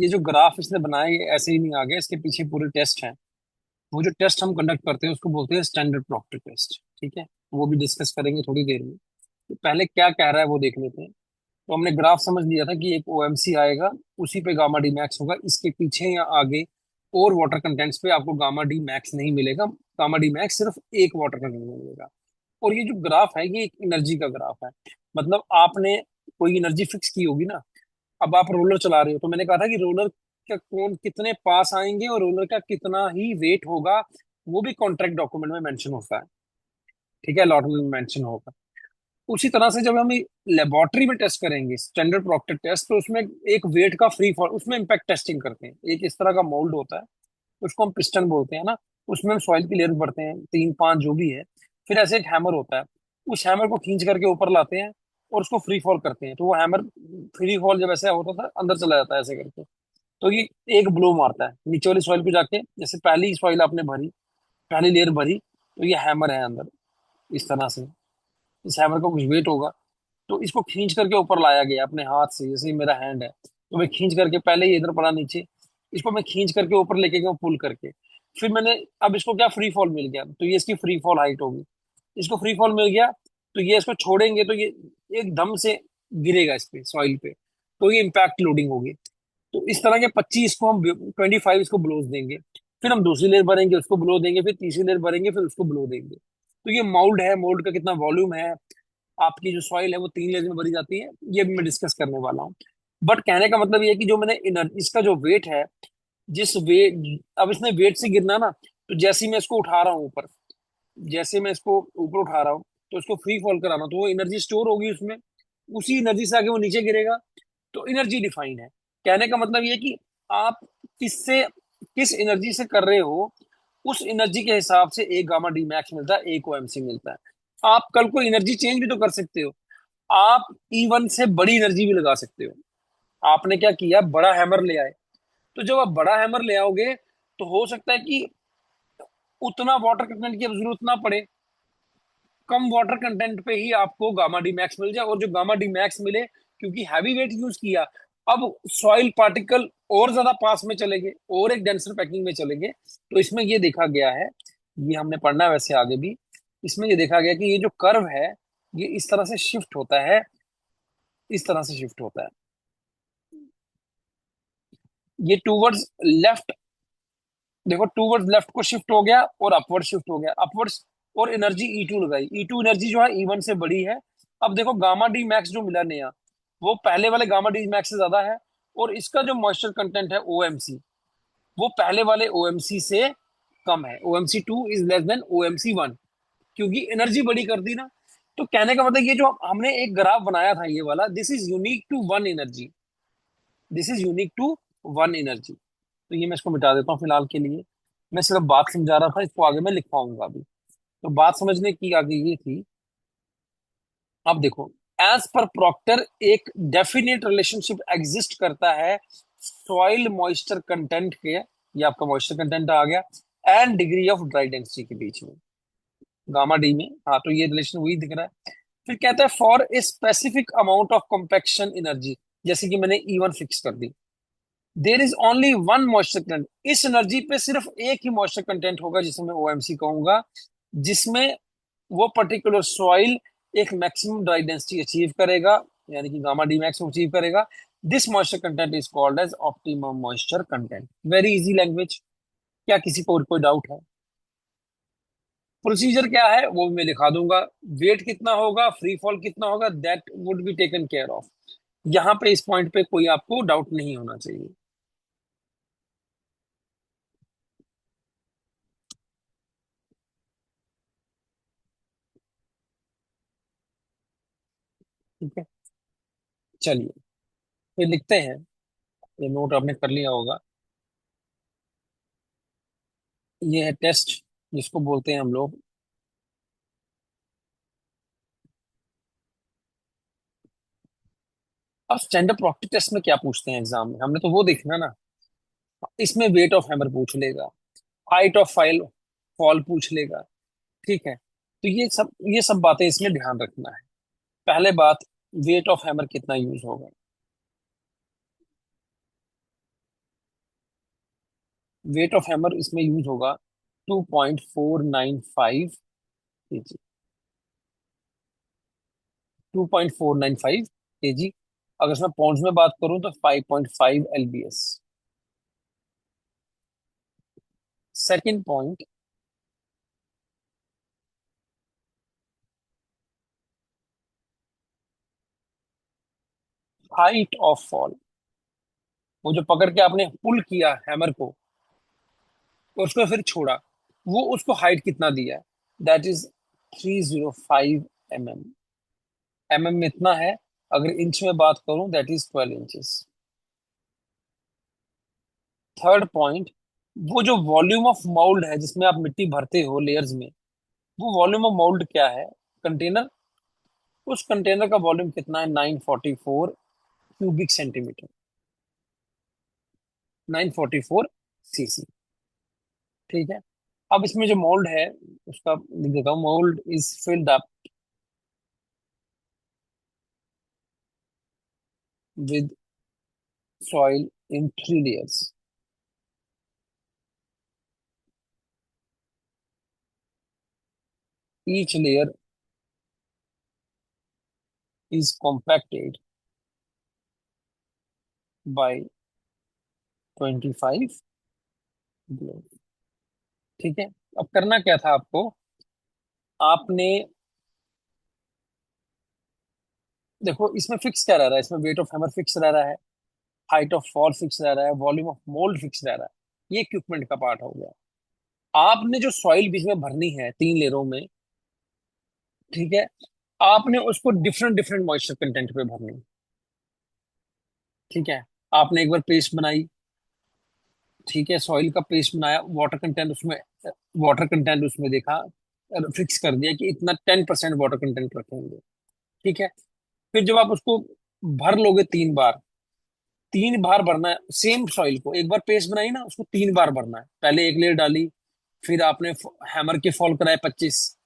ये जो ग्राफ इसने बनाया ये ऐसे ही नहीं आ गया, इसके पीछे पूरे टेस्ट हैं। वो जो टेस्ट हम कंडक्ट करते हैं उसको बोलते हैं स्टैंडर्ड प्रॉक्टर टेस्ट, ठीक है। वो भी डिस्कस करेंगे थोड़ी देर में। तो पहले क्या कह रहा है वो देख लेते हैं। तो हमने ग्राफ समझ लिया था कि एक ओएमसी आएगा, उसी पे गामा डी मैक्स होगा, इसके पीछे या आगे और वाटर कंटेंट्स पे आपको गामा डी मैक्स नहीं मिलेगा। गामा डी मैक्स सिर्फ एक वाटर कंटेंट में मिलेगा। और ये जो ग्राफ है ये एक एनर्जी का ग्राफ है। मतलब आपने कोई एनर्जी फिक्स की होगी ना। अब आप रोलर चला रहे हो, तो मैंने कहा था कि रोलर का कौन कितने पास आएंगे और रोलर का कितना ही वेट होगा, वो भी कॉन्ट्रैक्ट डॉक्यूमेंट में मेंशन होता है, ठीक है, अलॉटमेंट में मेंशन होगा। उसी तरह से जब हम लेबोरेटरी में टेस्ट करेंगे स्टैंडर्ड प्रॉक्टर टेस्ट, तो उसमें एक वेट का फ्री फॉल, उसमें इम्पैक्ट टेस्टिंग करते हैं। एक इस तरह का मोल्ड होता है, उसको हम पिस्टन बोलते हैं ना। उसमें हम सॉइल की लेयर भरते हैं, 3 5 जो भी है। फिर ऐसे एक हैमर होता है, उस हैमर को खींच करके ऊपर लाते हैं और उसको फ्री फॉल करते हैं। तो वो हैमर फ्री फॉल जब ऐसे होता था अंदर चला जाता है ऐसे करके। तो ये एक ब्लो मारता है नीचे वाली सॉइल को जाके, जैसे पहली सॉइल आपने भरी, पहली लेयर भरी, तो ये हैमर है अंदर इस तरह से। इस हैमर का कुछ वेट होगा, तो इसको खींच करके ऊपर लाया गया अपने हाथ से, जैसे ही मेरा हैंड है तो मैं खींच करके, पहले ये इधर पड़ा नीचे, इसको मैं खींच करके ऊपर लेके गया पुल करके। फिर मैंने, अब इसको क्या फ्री फॉल मिल गया, तो ये इसकी फ्री फॉल हाइट होगी। इसको फ्री फॉल मिल गया, तो ये इसको छोड़ेंगे तो ये एकदम से गिरेगा इस पे सॉइल पे, तो ये इम्पैक्ट लोडिंग होगी। तो इस तरह के 25 को हम 25 इसको ब्लोज देंगे। फिर हम दूसरी लेयर भरेंगे, उसको ब्लो देंगे, फिर तीसरी लेयर भरेंगे, फिर उसको ब्लो देंगे। तो ये मोल्ड है, मोल्ड का कितना वॉल्यूम है, आपकी जो सॉइल है वो 3 लेयर में भरी जाती है, ये भी मैं डिस्कस करने वाला हूँ। बट कहने का मतलब ये है कि जो मैंने इसका जो वेट है, जिस वेट, अब इसने वेट से गिरना ना, तो जैसे ही मैं इसको उठा रहा हूँ ऊपर, जैसे मैं इसको ऊपर उठा रहा हूँ, तो इसको फ्री फॉल कराना, तो वो एनर्जी स्टोर होगी उसमें, उसी एनर्जी से आगे वो नीचे गिरेगा। तो एनर्जी डिफाइन है। कहने का मतलब ये कि आप किससे किस एनर्जी से कर रहे हो, उस एनर्जी के हिसाब से एक गामा डी मैक्स मिलता है, एक ओएमसी मिलता है। आप कल को एनर्जी चेंज भी तो कर सकते हो, आप E1 से बड़ी एनर्जी भी लगा सकते हो। आपने क्या किया, बड़ा हैमर ले आए। तो जब आप बड़ा हैमर ले आओगे तो हो सकता है कि उतना वाटर कंटेंट की अब जरूरत ना पड़े, कम वाटर कंटेंट पे ही आपको गामा डी मैक्स मिल जाए। और जो गामा डी मैक्स मिले, क्योंकि हैवी वेट यूज किया, अब सॉइल पार्टिकल और ज्यादा पास में चले गए और एक डेंसर पैकिंग में चले गए। तो इसमें ये देखा गया है, ये हमने पढ़ना है वैसे आगे भी, इसमें ये देखा गया कि ये जो कर्व है ये इस तरह से शिफ्ट होता है, इस तरह से शिफ्ट होता है, ये टूवर्ड्स लेफ्ट, देखो टूवर्ड्स लेफ्ट को शिफ्ट हो गया और अपवर्ड शिफ्ट हो गया, अपवर्ड्स। और एनर्जी E2 लगाई, E2 एनर्जी जो है E1 से बड़ी है। अब देखो गामा डी मैक्स जो मिला नया, वो पहले वाले गामा डी मैक्स से ज्यादा है। और इसका जो मॉइस्चर कंटेंट है OMC, वो पहले वाले OMC से कम है। OMC2 is less than OMC1, क्योंकि एनर्जी बड़ी कर दी ना। तो कहने का मतलब ये जो हमने एक ग्राफ बनाया था ये वाला, this is unique to one energy, this is unique to one energy. तो ये मैं इसको मिटा देता हूँ फिलहाल के लिए। मैं सिर्फ बात समझा रहा था, इसको आगे मैं लिख पाऊंगा अभी। तो बात समझने की आगे ये थी। अब देखो, एज पर प्रॉक्टर एक डेफिनेट रिलेशनशिप एग्जिस्ट करता है सॉइल मॉइस्चर कंटेंट के, ये आपका मॉइस्चर कंटेंट आ गया, and degree of dry density के बीच में, गामा डी में। हाँ, तो ये रिलेशन वही दिख रहा है। फिर कहता है for a specific amount of compaction energy, जैसे कि मैंने E1 फिक्स कर दी, there is only one moisture content, इस एनर्जी पे सिर्फ एक ही मॉइस्चर कंटेंट होगा जिसे मैं OMC कहूंगा, जिसमें वो पर्टिकुलर सॉइल एक मैक्सिमम ड्राई डेंसिटी अचीव करेगा, यानी कि गामा डी मैक्स अचीव करेगा। This moisture content is called as optimum moisture content. Very easy language. क्या किसी को और कोई डाउट है? प्रोसीजर क्या है वो भी मैं दिखा दूंगा। वेट कितना होगा, फ्री फॉल कितना होगा, that would be taken care of. यहाँ पे इस पॉइंट पे कोई आपको डाउट नहीं होना चाहिए। ठीक है, चलिए फिर लिखते हैं। ये नोट आपने कर लिया होगा। ये है टेस्ट, जिसको बोलते हैं हम लोग। अब स्टैंडर्ड प्रॉक्टी टेस्ट में क्या पूछते हैं एग्जाम में, हमने तो वो देखना ना। इसमें वेट ऑफ हैमर पूछ लेगा, हाइट ऑफ फाइल फॉल पूछ लेगा। ठीक है, तो ये सब बातें इसमें ध्यान रखना है। पहले बात, वेट ऑफ हैमर कितना यूज होगा। वेट ऑफ हैमर इसमें यूज होगा 2.495 केजी, 2.495 केजी। अगर इसमें पाउंड्स में बात करूं तो 5.5 lbs। Second point, height of fall. वो जो पकड़ के आपने पुल किया हैमर को और उसको फिर छोड़ा, वो उसको हाइट कितना दिया है, दैट इज 305 mm। में इतना है। अगर इंच में बात करूं that is 12 inches. Third point, वो जो वॉल्यूम ऑफ मोल्ड है जिसमें आप मिट्टी भरते हो लेयर्स में, वो वॉल्यूम ऑफ मोल्ड क्या है, कंटेनर, उस कंटेनर का वॉल्यूम कितना है, 944 क्यूबिक सेंटीमीटर, 944 cc। ठीक है, अब इसमें जो मोल्ड है उसका लिख देता हूँ, mould is filled up with soil in 3 layers। Each layer is compacted by 25 blow। ठीक है, अब करना क्या था आपको, आपने देखो इसमें फिक्स क्या रह रहा है, इसमें वेट ऑफ हैमर फिक्स रह रहा है, हाइट ऑफ फॉल फिक्स रह रहा है, वॉल्यूम ऑफ मोल्ड फिक्स रह रहा है। ये इक्विपमेंट का पार्ट हो गया। आपने जो सॉइल बीच में भरनी है 3 लेयरों में, ठीक है, आपने उसको डिफरेंट डिफरेंट मॉइस्चर कंटेंट पे भरनी है। ठीक है, आपने एक बार पेस्ट बनाई, ठीक है, सॉइल का पेस्ट बनाया, वाटर कंटेंट उसमें देखा, फिक्स कर दिया कि इतना 10% वाटर कंटेंट रखेंगे। ठीक है, फिर जब आप उसको भर लोगे 3 बार, 3 बार भरना है सेम सॉइल को। एक बार पेस्ट बनाई ना, उसको 3 बार भरना है। पहले एक लेयर डाली, फिर आपने हैमर के फॉल कराए 25,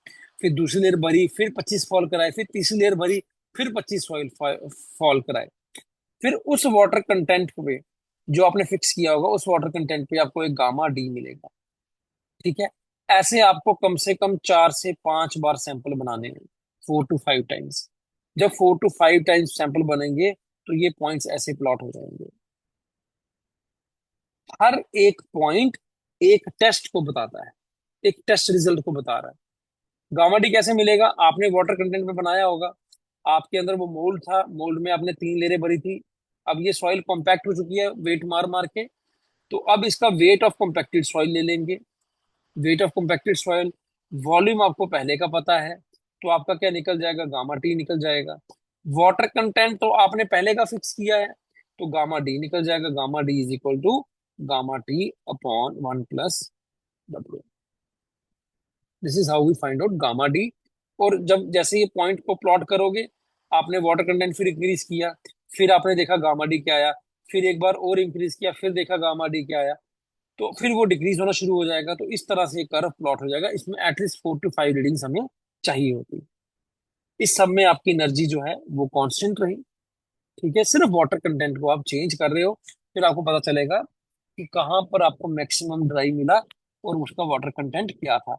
फिर दूसरी लेयर भरी, फिर 25 फॉल कराए, फिर तीसरी लेयर भरी, फिर 25 सॉइल फॉल कराए। फिर उस वाटर कंटेंट पे जो आपने फिक्स किया होगा, उस वाटर कंटेंट पे आपको एक गामा डी मिलेगा। ठीक है, ऐसे आपको कम से कम 4 से 5 बार सैंपल बनाने हैं, 4 to 5 टाइम्स। जब 4 to 5 टाइम्स सैंपल बनेंगे तो ये पॉइंट्स ऐसे प्लॉट हो जाएंगे। हर एक पॉइंट एक टेस्ट को बताता है, एक टेस्ट रिजल्ट को बता रहा है। गामा डी कैसे मिलेगा? आपने वाटर कंटेंट में बनाया होगा, आपके अंदर वो मोल्ड था, मोल्ड में आपने 3 लेयरें भरी थी। अब ये सॉइल कॉम्पैक्ट हो चुकी है वेट मार मार के, तो अब इसका वेट ऑफ कॉम्पैक्टेड सॉइल ले लेंगे। Weight of compacted soil, volume आपको पहले का पता है, तो आपका क्या निकल जाएगा? गामा टी निकल जाएगा। वाटर कंटेंट तो आपने पहले का फिक्स किया है, तो गामा डी निकल जाएगा। Gamma D is equal to gamma T upon 1 + W। This is how we find out gamma D. और जब जैसे ये पॉइंट को प्लॉट करोगे, आपने वाटर कंटेंट फिर इंक्रीज किया, फिर आपने देखा गामा डी क्या आया, फिर एक बार और इंक्रीज किया, फिर देखा गामा डी क्या आया, तो फिर वो डिक्रीज होना शुरू हो जाएगा। तो इस तरह से कर्व प्लॉट हो जाएगा। इसमें एटलीस्ट 4 to 5 रीडिंग्स हमें चाहिए होती। इस सब में आपकी एनर्जी जो है वो कांस्टेंट रही। ठीक है, सिर्फ वाटर कंटेंट को आप चेंज कर रहे हो, फिर आपको पता चलेगा कि कहाँ पर आपको मैक्सिमम ड्राई मिला और उसका वाटर कंटेंट क्या था।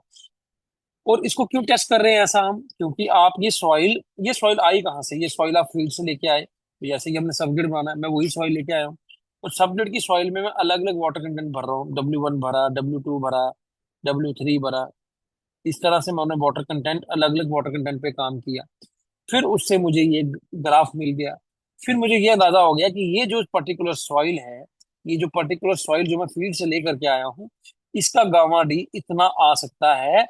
और इसको क्यों टेस्ट कर रहे हैं ऐसा हम? क्योंकि आप ये सॉइल आई कहाँ से? ये सॉइल आप फील्ड से लेके आए। तो जैसे कि हमने सबग्रेड बनाना है, मैं वही सॉइल लेके आया हूँ। और सबग्रेड की सॉइल में मैं अलग अलग वाटर कंटेंट भर रहा हूँ, W1 भरा, W2 भरा, W3 भरा। इस तरह से मैंने वाटर कंटेंट, अलग अलग वाटर कंटेंट पे काम किया। फिर उससे मुझे ये ग्राफ मिल गया। फिर मुझे ये अंदाजा हो गया कि ये जो पर्टिकुलर सॉइल है, ये जो पर्टिकुलर सॉइल जो मैं फील्ड से लेकर के आया हूँ, इसका गामा डी इतना आ सकता है,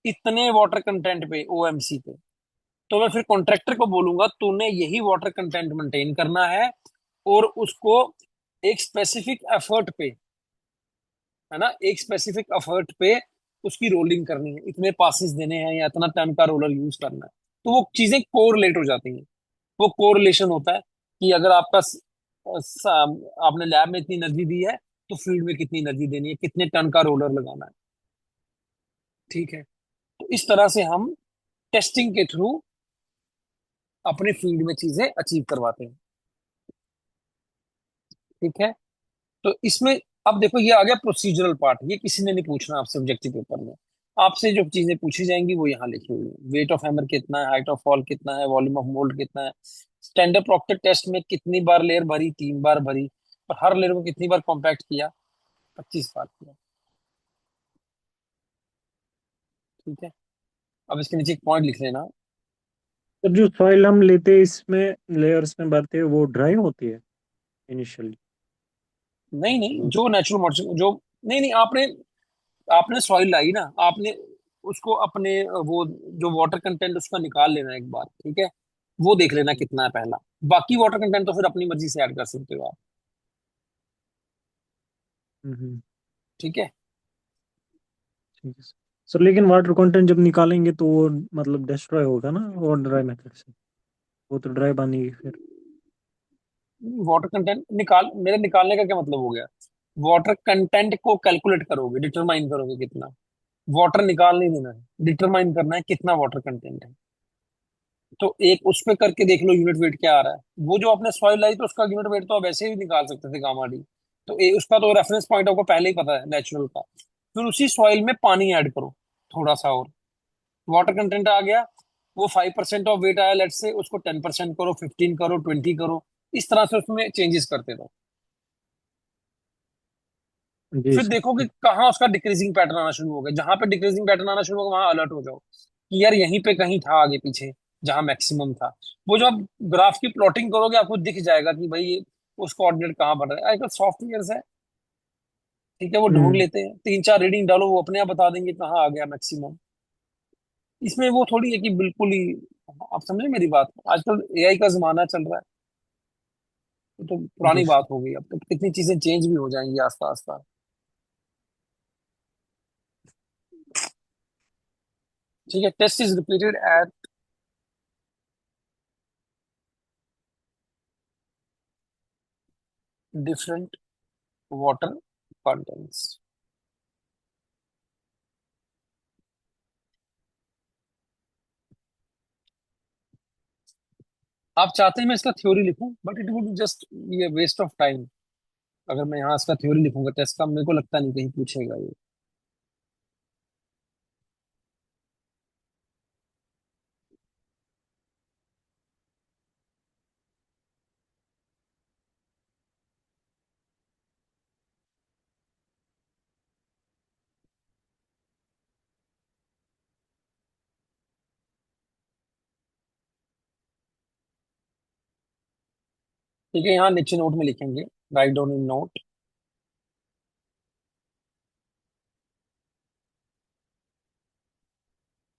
इतने वाटर कंटेंट पे, ओएमसी पे। तो मैं फिर कॉन्ट्रैक्टर को बोलूंगा, तूने यही वाटर कंटेंट मेंटेन करना है, और उसको एक स्पेसिफिक एफर्ट पे, है ना, एक स्पेसिफिक एफर्ट पे उसकी रोलिंग करनी है, इतने पासिस देने हैं या इतना टन का रोलर यूज करना है। तो वो चीजें कोरिलेट हो जाती हैं। वो कोरिलेशन होता है कि अगर आपने लैब में इतनी एनर्जी दी है, तो फील्ड में कितनी एनर्जी देनी है, कितने टन का रोलर लगाना है। ठीक है, तो इस तरह से हम टेस्टिंग के थ्रू अपने फील्ड में चीजें अचीव करवाते हैं। ठीक है, तो इसमें अब देखो, ये आ गया प्रोसीजरल पार्ट। ये किसी ने नहीं पूछना आपसे ऑब्जेक्टिव पेपर में। आपसे जो चीजें पूछी जाएंगी वो यहाँ लिखी हुई है। वेट ऑफ हैमर कितना है, हाइट ऑफ फॉल कितना है, वॉल्यूम ऑफ मोल्ड कितना है, स्टैंडर्ड प्रॉक्टर टेस्ट में कितनी बार लेयर भरी, 3 बार भरी, और हर लेयर को कितनी बार कॉम्पैक्ट किया, 25 बार किया। ठीक है, अब इसके नीचे एक पॉइंट लिख लेना। तो जो सॉइल हम लेते हैं इसमें लेयर्स में भरते हैं वो ड्राई होती है इनिशियली? नहीं नहीं, जो नेचुरल मॉइस्चर जो, नहीं नहीं, आपने आपने सॉइल लाई ना, आपने उसको अपने वो जो वाटर कंटेंट उसका निकाल लेना एक बार। ठीक है, वो देख लेना कितना है पहला। बाकी वाटर कंटेंट तो फिर अपनी मर्जी से ऐड कर सकते हो आप। हम्म। ठीक है, ठीक है सर। लेकिन वाटर कंटेंट जब निकालेंगे तो वो मतलब डिस्ट्रॉय होगा ना, और ड्राई मेथड से वो तो ड्राई बनेगी फिर। वाटर कंटेंट निकाल, मेरे निकालने का क्या मतलब हो गया? वाटर कंटेंट को कैलकुलेट करोगे, डिटरमाइन करोगे कितना। वाटर निकाल नहीं देना है, डिटरमाइन करना है कितना वाटर कंटेंट है। तो एक उस पे करके देख लो यूनिट वेट क्या आ रहा है। वो जो आपने सॉइल लाई, तो उसका यूनिट वेट तो आप ऐसे ही निकाल सकते थे, गामा डी। तो उसका तो रेफरेंस पॉइंट आपको पहले ही पता है नेचुरल का। फिर उसी सॉइल में पानी ऐड करो थोड़ा सा, और वाटर कंटेंट आ गया। वो 5% ऑफ वेट आया, लेट्स से, उसको 10% करो, 15 करो, 20 करो। इस तरह से उसमें चेंजेस करते रहो। जी फिर सर। देखो कि कहाँ उसका डिक्रीजिंग पैटर्न आना शुरू हो गया। जहां पे डिक्रीजिंग पैटर्न आना शुरू होगा, वहां अलर्ट हो जाओ कि यार यहीं पे कहीं था आगे पीछे, जहां मैक्सिमम था। वो जो आप ग्राफ की प्लॉटिंग करोगे, आपको दिख जाएगा कि भाई उस कोऑर्डिनेट कहाँ बढ़ रहा है। आजकल सॉफ्टवेयर है, ठीक है, वो ढूंढ हम्म। लेते हैं, 3 4 रीडिंग डालो, वो अपने आप बता देंगे कहाँ आ गया मैक्सिमम। इसमें वो थोड़ी है कि बिल्कुल ही, आप समझे मेरी बात। आजकल एआई का जमाना चल रहा है, तो पुरानी यस। बात हो गई, अब तो कितनी चीजें चेंज भी हो जाएंगी आस्ता आस्ता। ठीक है, test is repeated at different water contents. आप चाहते हैं मैं इसका थ्योरी लिखूं, but it would just be waste of time. अगर मैं यहाँ इसका थ्योरी लिखूंगा टेस्ट का, मेरे को लगता नहीं कहीं पूछेगा ये। ठीक है, यहाँ नीचे नोट में लिखेंगे, राइट डाउन इन नोट।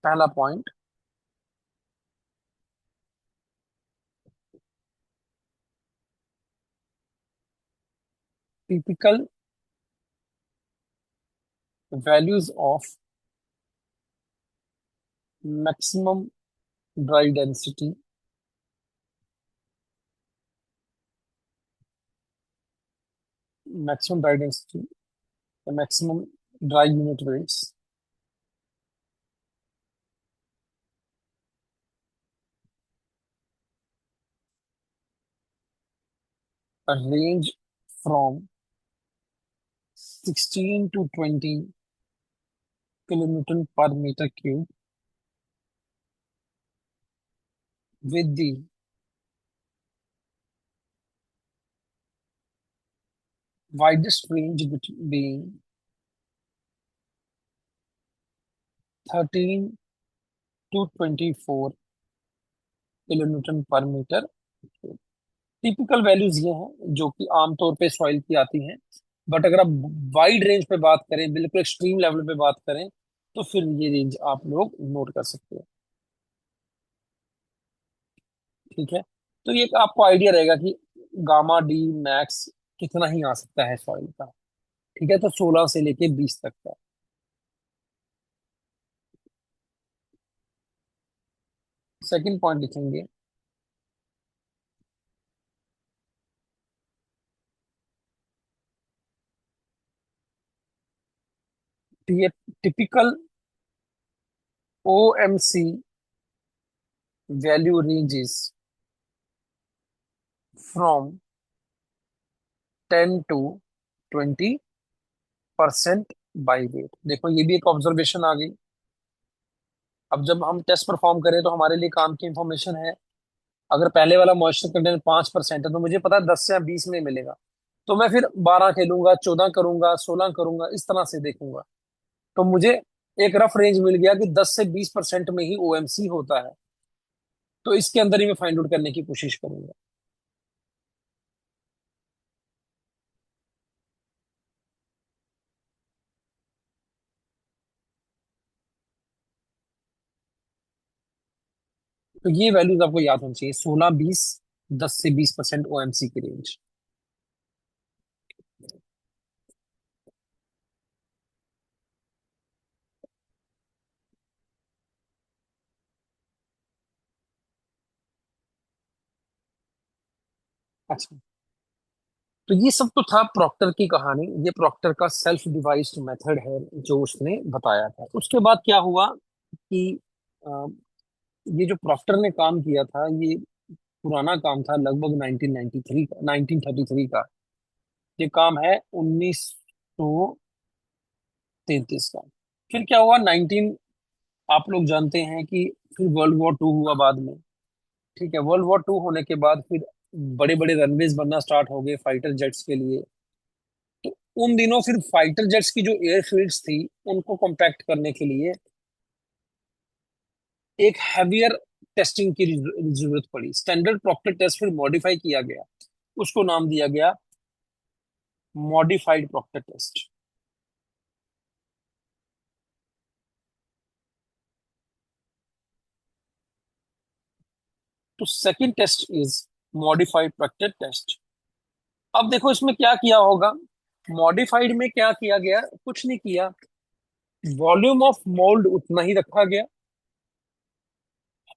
पहला point, typical values of maximum dry density, maximum dry density, the maximum dry unit weights range from 16 to 20 kilonewton per meter cube, with the widest range being 13 to 24 kilonewton per meter cube। Typical values ये हैं जो कि आमतौर पे soil की आती हैं, but अगर आप वाइड रेंज पे बात करें, बिल्कुल एक्सट्रीम लेवल पे बात करें, तो फिर ये रेंज आप लोग नोट कर सकते हैं। ठीक है, तो ये एक आपको आइडिया रहेगा कि गामा डी मैक्स कितना ही आ सकता है सॉइल का। ठीक है, तो 16 से लेके 20 तक का। सेकंड पॉइंट लिखेंगे, typical OMC value ranges from 10 to 20% by wait. देखो ये भी एक ऑब्जर्वेशन आ गई। अब जब हम टेस्ट परफॉर्म करें तो हमारे लिए काम की इंफॉर्मेशन है, अगर पहले वाला मॉइस्चर कंटेंट 5% है तो मुझे पता है 10 या 20 में मिलेगा, तो मैं फिर 12 खेलूंगा, 14 करूंगा, 16 करूंगा, इस तरह से देखूंगा। तो मुझे एक रफ रेंज मिल गया कि 10 से 20% में ही ओएमसी होता है, तो इसके अंदर ही मैं फाइंड आउट करने की कोशिश करूंगा। तो ये वैल्यूज आपको याद होनी चाहिए, 16, 20, 10 से 20% ओएमसी की रेंज। अच्छा, तो ये सब तो था प्रॉक्टर की कहानी, ये प्रॉक्टर का सेल्फ डिवाइस्ड मेथड है जो उसने बताया था। उसके बाद क्या हुआ कि अ, ये जो प्रॉक्टर ने काम किया था, ये पुराना काम था, लगभग 1993 का, 1933 का। ये काम है 1933 का। फिर क्या हुआ 19, आप लोग जानते हैं कि फिर वर्ल्ड वॉर 2 हुआ बाद में। ठीक है, वर्ल्ड वॉर 2 होने के बाद फिर बड़े बड़े रनवेज बनना स्टार्ट हो गए फाइटर जेट्स के लिए। तो उन दिनों फिर फाइटर जेट्स की जो एयरफील्ड्स थी, उनको कॉम्पैक्ट करने के लिए एक हैवियर टेस्टिंग की जरूरत पड़ी। स्टैंडर्ड प्रॉक्टर टेस्ट फिर मॉडिफाई किया गया, उसको नाम दिया गया मॉडिफाइड प्रॉक्टर टेस्ट। तो second test is modified proctor test. अब देखो इसमें क्या किया होगा, मॉडिफाइड में क्या किया गया, कुछ नहीं किया, वॉल्यूम ऑफ मोल्ड उतना ही रखा गया,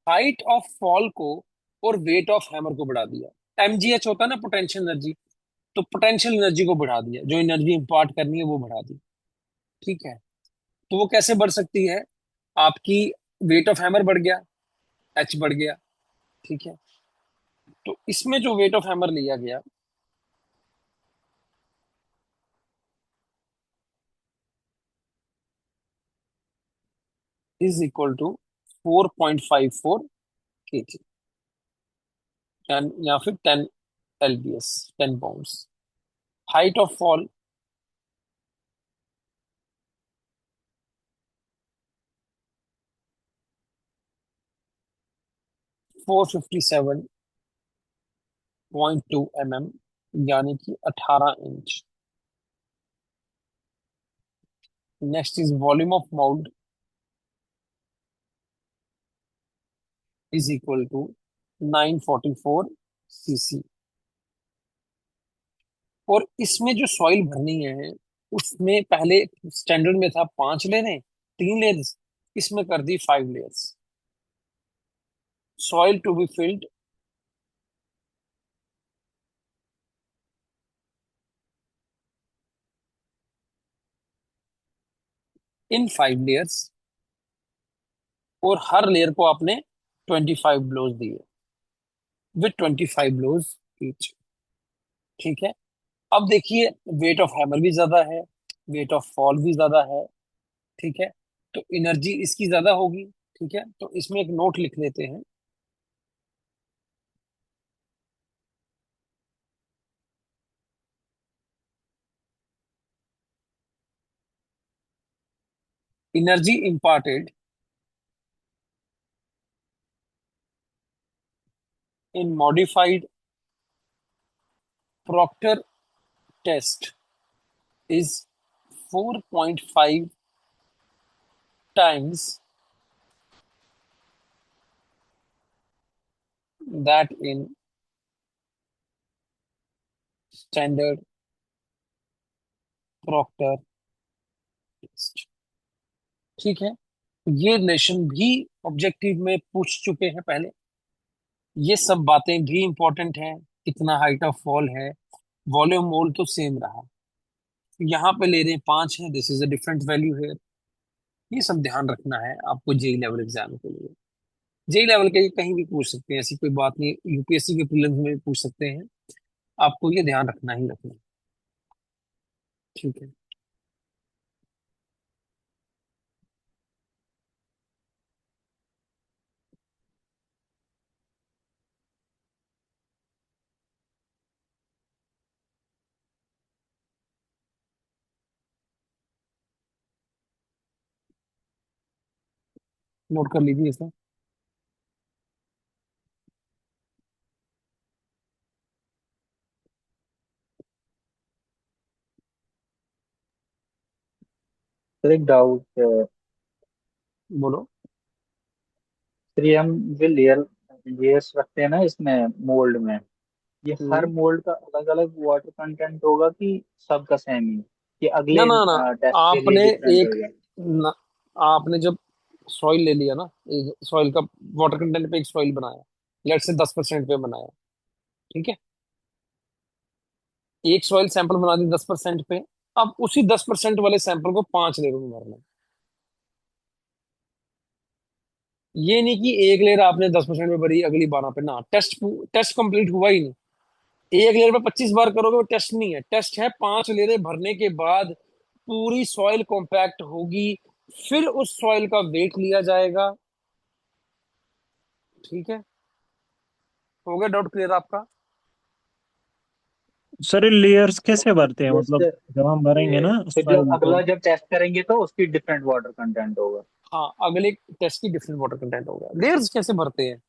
हाइट ऑफ फॉल को और वेट ऑफ हैमर को बढ़ा दिया। एमजीएच होता है ना, पोटेंशियल एनर्जी, तो पोटेंशियल एनर्जी को बढ़ा दिया, जो एनर्जी इंपार्ट करनी है वो बढ़ा दी। ठीक है, तो वो कैसे बढ़ सकती है, आपकी वेट ऑफ हैमर बढ़ गया, एच बढ़ गया। ठीक है, तो इसमें जो वेट ऑफ हैमर लिया गया इज इक्वल टू 4.54 kg, या फिर 10 lbs, 10 pounds. Height of fall 457.2 mm, यानी कि 18 inch. Next is volume of mould is equal to 944 cc। और इसमें जो सॉइल भरनी है, उसमें पहले स्टैंडर्ड में था 5 लेयर्स, 3 लेयर्स, इसमें कर दी 5 layers. Soil to be filled in 5 layers, और हर लेयर को आपने 25 ब्लोज दिए, विथ 25 ब्लोज ईच। ठीक है, अब देखिए, वेट ऑफ हैमर भी ज्यादा है, वेट ऑफ फॉल भी ज्यादा है। ठीक है, तो एनर्जी इसकी ज्यादा होगी। ठीक है, तो इसमें एक नोट लिख लेते हैं, energy imparted in modified Proctor test is 4.5 times that in standard Proctor test। ठीक है, ये रिलेशन भी ऑब्जेक्टिव में पूछ चुके हैं पहले, ये सब बातें भी इंपॉर्टेंट हैं। कितना हाइट ऑफ फॉल है, वॉल्यूम मोल तो सेम रहा, यहाँ पे ले रहे हैं 5 है, this is a different value है। ये सब ध्यान रखना है आपको जेई लेवल एग्जाम के लिए। जेई लेवल के कहीं भी पूछ सकते हैं, ऐसी कोई बात नहीं, यूपीएससी के प्रीलिम्स में भी पूछ सकते हैं, आपको ये ध्यान रखना ही रखना है। ठीक है, नोट कर लीजिए इसका। सर एक डाउट। बोलो। सर ये हम जो लेयर लेयर्स रखते हैं ना इसमें मोल्ड में, ये हर हम्म, मोल्ड का अलग अलग वाटर कंटेंट होगा कि सबका सेम ही, कि ना अगले ना ना, टेस्ट के लिए आपने डिफरेंट एक होगा? ना, आपने जब सॉइल ले लिया ना, एक सॉइल का वाटर कंटेंट पे एक सॉइल बनाया, लेट से 10% पे बनाया। ठीक है, एक सॉइल सैंपल बना दी 10% पे, अब उसी 10% वाले सैंपल को 5 लेयर में भरना है। ये नहीं कि एक लेयर आपने 10% पे भरी, अगली 12 पे ना, टेस्ट टेस्ट कंप्लीट हुआ ही नहीं। एक लेयर पे 25 बार करोगे वो टेस्ट नहीं है, टेस्ट है 5 लेयरें भरने के बाद पूरी सॉइल कॉम्पैक्ट होगी, फिर उस सॉइल का वेट लिया जाएगा। ठीक है, हो गया डाउट क्लियर आपका। सर ये लेयर्स कैसे भरते हैं, मतलब जैसे जब हम भरेंगे ना फिर जो सॉइल तो? अगला जब टेस्ट करेंगे तो उसकी डिफरेंट वाटर कंटेंट होगा। हाँ, अगले टेस्ट की डिफरेंट वाटर कंटेंट होगा। लेयर्स कैसे भरते हैं,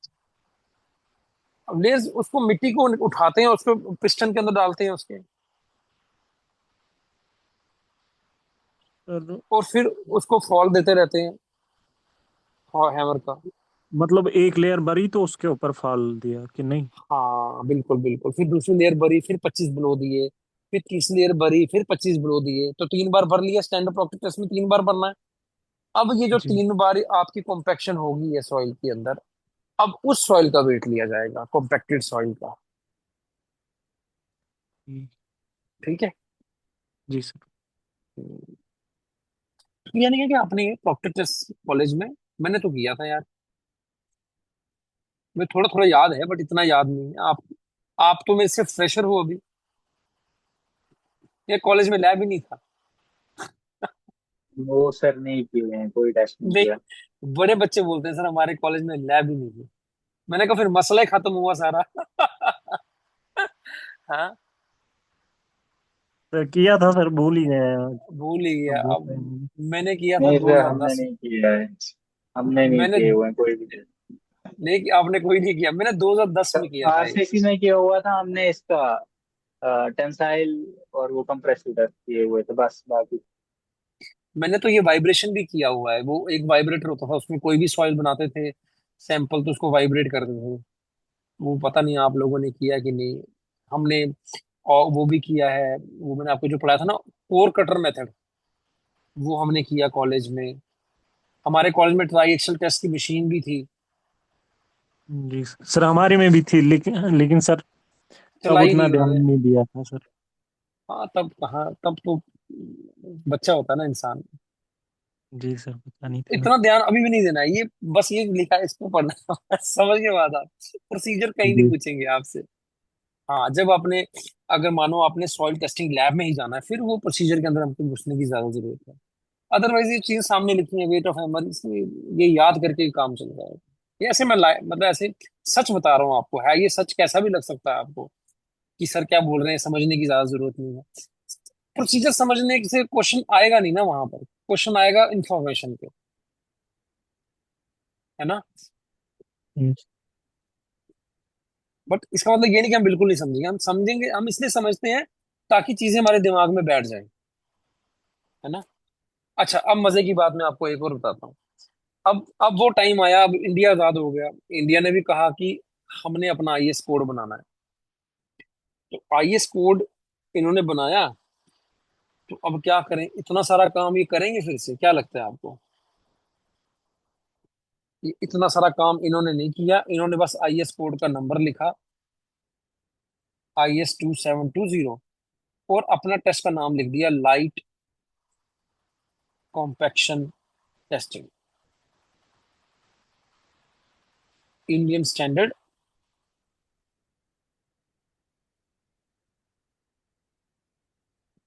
अब लेयर्स उसको मिट्टी को उठाते हैं, उसको पिस्टन के अंदर डालते हैं उसके, सर और फिर उसको फॉल देते रहते हैं, और हैमर का। मतलब एक लेयर भरी तो उसके ऊपर फाल दिया कि नहीं? हाँ बिल्कुल बिल्कुल, फिर दूसरी लेयर भरी, फिर 25 ब्लो दिए, फिर तीसरी लेयर भरी, फिर 25 ब्लो दिए, तो 3 बार भर लिया। स्टैंडर्ड प्रॉक्टिस टेस्ट में 3 बार भरना है। अब ये जो जी। 3 बार आपकी कॉम्पेक्शन होगी है सॉइल के अंदर, अब उस सॉइल का वेट लिया जाएगा, कॉम्पैक्टेड सॉइल का। जी। ठीक है। जी सर। किया नहीं है कि आपने ये प्रॉक्टिस टेस्ट कॉलेज में? मैंने तो किया था यार। मैं थोड़ा थोड़ा याद है, बट इतना याद नहीं है। आप तो मेरे से फ्रेशर हो अभी। ये कॉलेज में लैब ही नहीं था। वो सर नहीं किए हैं, कोई टेस्ट नहीं नहीं, किया। बड़े बच्चे बोलते हैं सर हमारे कॉलेज में लैब ही नहीं थी। मैंने कहा फिर मसला ही खत्म हुआ सारा। हाँ, सर किया था सर, भूल ही गए आज। भूल ही गया अब बहुत अब। टाइम हो गया। मैंने किया था नहीं सर, हमने 2010 में। नहीं किया है। हमने नहीं मैंने किए हुए हैं कोई भी टेस्ट। नहीं किया, आपने कोई नहीं किया, मैंने 2010 में किया था ये। आरसीसी में किया हुआ था हमने इसका, टेंसाइल और वो कंप्रेसिव टेस्ट किए हुए थे बस, बाकी। मैंने तो ये वाइब्रेशन भी किया हुआ है। वो एक वाइब्रेटर होता था, उसमें कोई भी सॉइल बनाते थे सैंपल, तो उसको वाइब्रेट करते थे। वो पता नहीं आप लोगों ने किया कि नहीं। हमने और वो भी किया है। वो मैंने आपको जो पढ़ाया था ना, कोर कटर मेथड, वो हमने किया कॉलेज में। हमारे कॉलेज में ट्राई एक्सल टेस्ट की मशीन भी थी। जी सर, हमारे में भी थी, लेकिन लेकिन सर तब चलाई उतना नहीं ध्यान उन्होंने। नहीं दिया था सर। हाँ तब कहाँ, तब तो बच्चा होता है ना इंसान। जी सर, पता नहीं था। इतना ध्यान अभी भी नहीं देना है। ये बस ये लिखा है, इसको पढ़ना है। समझ के बाद आप प्रोसीजर कहीं नहीं जी। पूछेंगे आपसे। हाँ, जब आपने, अगर मानो आपने सॉइल टेस्टिंग लैब में ही जाना है, फिर वो प्रोसीजर के अंदर हमको घुसने की ज्यादा जरूरत है। अदरवाइज ये चीज सामने लिखी है, वेट ऑफ हैमर, इसमें ये याद करके ही काम चल रहा है। ये ऐसे मैं मतलब ऐसे सच बता रहा हूँ आपको, है ये सच, कैसा भी लग सकता है आपको कि सर क्या बोल रहे हैं, समझने की ज्यादा जरूरत नहीं है। प्रोसीजर समझने से क्वेश्चन आएगा नहीं ना वहां पर, क्वेश्चन आएगा इंफॉर्मेशन पे, है ना। हम्म। बट इसका मतलब ये नहीं कि हम बिल्कुल नहीं समझेंगे, हम समझेंगे। हम इसलिए समझते हैं ताकि चीजें हमारे दिमाग में बैठ जाए, है ना। अच्छा, अब मजे की बात मैं आपको एक और बताता हूँ। अब वो टाइम आया, अब इंडिया आजाद हो गया। इंडिया ने भी कहा कि हमने अपना आईएएस कोड बनाना है। तो आईएएस कोड इन्होंने बनाया। तो अब क्या करें, इतना सारा काम ये करेंगे फिर से? क्या लगता है आपको? ये इतना सारा काम इन्होंने नहीं किया। इन्होंने बस आईएएस कोड का नंबर लिखा, IS 2720, और अपना टेस्ट का नाम लिख दिया, light compaction testing, Indian standard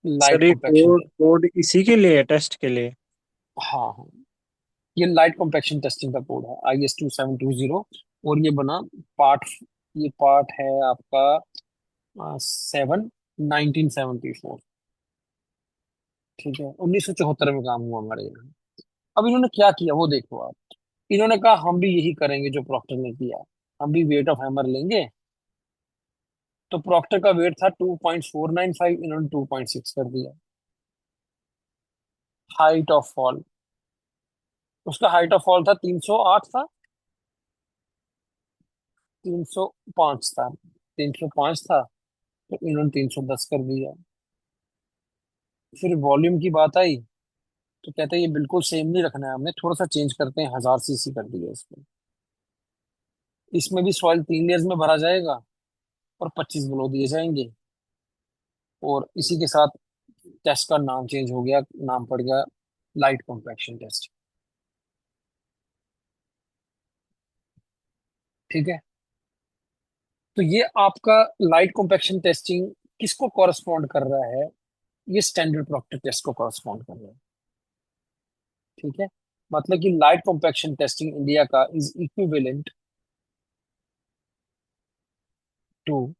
light sir ये कॉम्पैक्शन। कोड कोड इसी के लिए है, टेस्ट के लिए? हाँ हाँ, ये लाइट कॉम्पैक्शन टेस्टिंग का कोड है, IS 2720। और ये बना पार्ट, ये पार्ट है आपका 1974। ठीक है, 1974 में काम हुआ हमारे यहाँ। अब इन्होंने क्या किया वो देखो आप। इन्होंने कहा हम भी यही करेंगे जो प्रॉक्टर ने किया, हम भी वेट ऑफ हैमर लेंगे। तो प्रॉक्टर का वेट था 2.495, इन्होंने 2.6 कर दिया। हाइट ऑफ फॉल, उसका हाइट ऑफ फॉल था 308 था, 305 था, 305 था, तो इन्होंने 310 कर दिया। फिर वॉल्यूम की बात आई, तो कहते हैं ये बिल्कुल सेम नहीं रखना है, हमने थोड़ा सा चेंज करते हैं, 1000 सीसी कर दिया इसमें। इसमें भी सॉइल 3 लेयर्स में भरा जाएगा और 25 ब्लो दिए जाएंगे। और इसी के साथ टेस्ट का नाम चेंज हो गया, नाम पड़ गया लाइट कॉम्पैक्शन टेस्ट। ठीक है। तो ये आपका लाइट कॉम्पैक्शन टेस्टिंग किसको कॉरस्पॉन्ड कर रहा है? ये स्टैंडर्ड प्रॉक्टर टेस्ट को कॉरस्पॉन्ड कर रहा है। ठीक है, मतलब कि लाइट कॉम्पैक्शन टेस्टिंग इंडिया का is equivalent to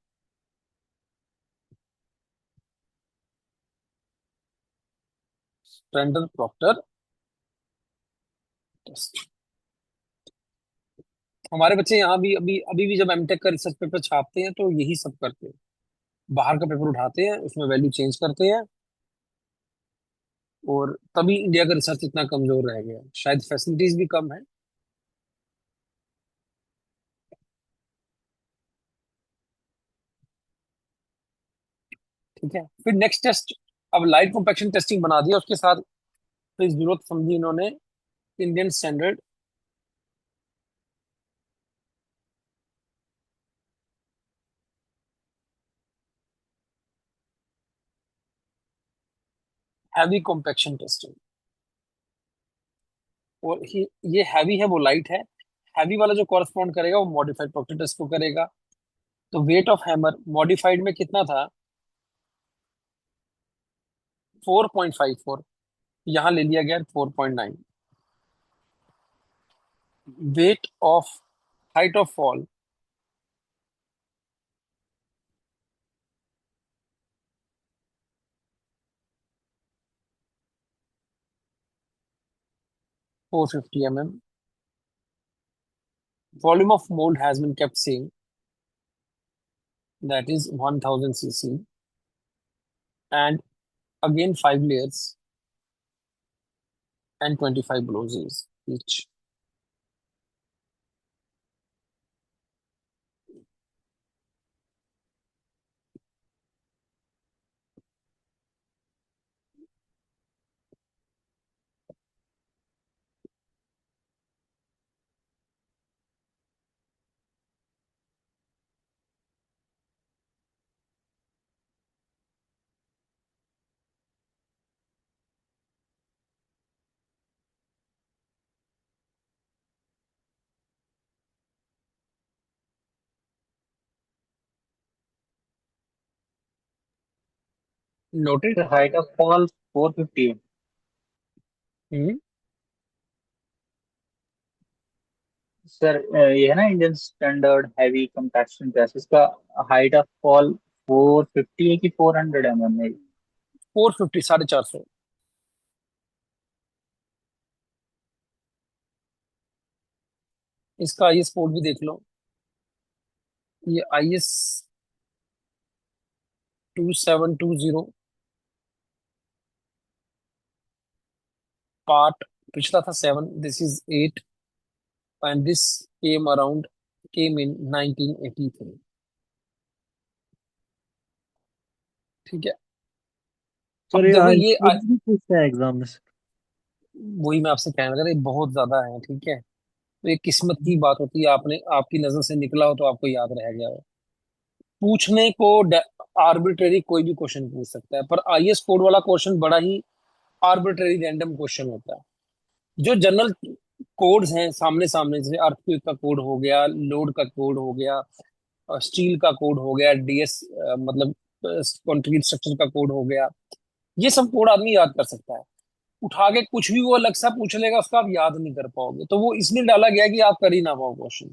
standard proctor test. हमारे बच्चे यहाँ भी अभी अभी भी जब एमटेक का रिसर्च पेपर छापते हैं तो यही सब करते हैं। बाहर का पेपर उठाते हैं, उसमें वैल्यू चेंज करते हैं। और तभी इंडिया का रिसर्च इतना कमजोर रह गया, शायद फैसिलिटीज भी कम है। ठीक है, फिर नेक्स्ट टेस्ट, अब लाइट कॉम्पैक्शन टेस्टिंग बना दिया, उसके साथ फिर जरूरत समझी इन्होंने Indian standard heavy compaction testing. और ये हैवी है वो लाइट है, हैवी वाला जो कॉरस्पॉन्ड करेगा वो मॉडिफाइड प्रोक्टर टेस्ट को करेगा। तो वेट ऑफ हैमर मॉडिफाइड में कितना था, 4.54, यहाँ ले लिया गया 4.9। Weight of height of fall 450 mm। Volume of mold has been kept same, that is 1000 cc, and again 5 layers and 25 blows each. Noted? The height of fall 450 है। हम्म। Sir ये है ना Indian standard heavy compaction test, इसका height of fall 450 है कि 400 है? 450, 450। इसका IS code भी देख लो, ये आईएस 2720 पार्ट, पिछला था 7, this is 8, and this came in 1983। ठीक है, सर अब ये देखो आज ये कोड भी पूछता है एग्जाम में सर? वही मैं आपसे कहने लगा था, ये बहुत ज्यादा है। ठीक है, तो ये किस्मत की बात होती है, आपने आपकी नजर से निकला हो तो आपको याद रह गया हो। पूछने को आर्बिट्रेरी कोई भी क्वेश्चन पूछ सकता है, पर आईएस कोड वाला क्वेश्चन बड़ा ही आर्बिट्रेरी रैंडम क्वेश्चन होता है। जो जनरल कोड्स हैं सामने सामने, जैसे अर्थक्वेक का कोड हो गया, लोड का कोड हो गया, स्टील का कोड हो गया, डीएस मतलब कंक्रीट स्ट्रक्चर का कोड हो गया, ये सब कोड आदमी याद कर सकता है। उठा के कुछ भी वो अलग सा पूछ लेगा, उसका आप याद नहीं कर पाओगे, तो वो इसलिए डाला गया कि आप कर ही ना पाओ क्वेश्चन।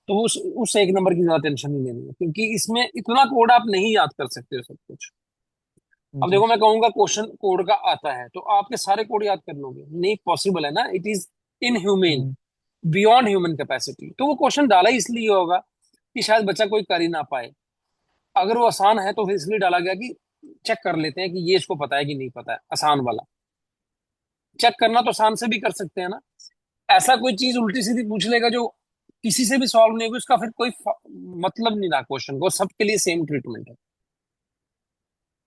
तो वो उस एक नंबर की ज्यादा टेंशन नहीं लेनी है, क्योंकि इसमें इतना कोड आप नहीं याद कर सकते हो सब कुछ। अब जी देखो मैं सर। कहूंगा क्वेश्चन कोड का आता है तो आपके सारे कोड याद कर लोगे, नहीं पॉसिबल है ना, it is inhumane, hmm, beyond human capacity. तो वो क्वेश्चन डाला ही इसलिए होगा कि शायद बच्चा कोई कर ही ना पाए। अगर वो आसान है तो फिर इसलिए डाला गया कि चेक कर लेते हैं कि ये इसको पता है कि नहीं पता है, आसान वाला। चेक करना तो आसान से भी कर सकते हैं ना, ऐसा कोई चीज उल्टी सीधी पूछ लेगा जो किसी से भी सॉल्व नहीं होगी, उसका फिर कोई मतलब नहीं रहा क्वेश्चन को, सबके लिए सेम ट्रीटमेंट है,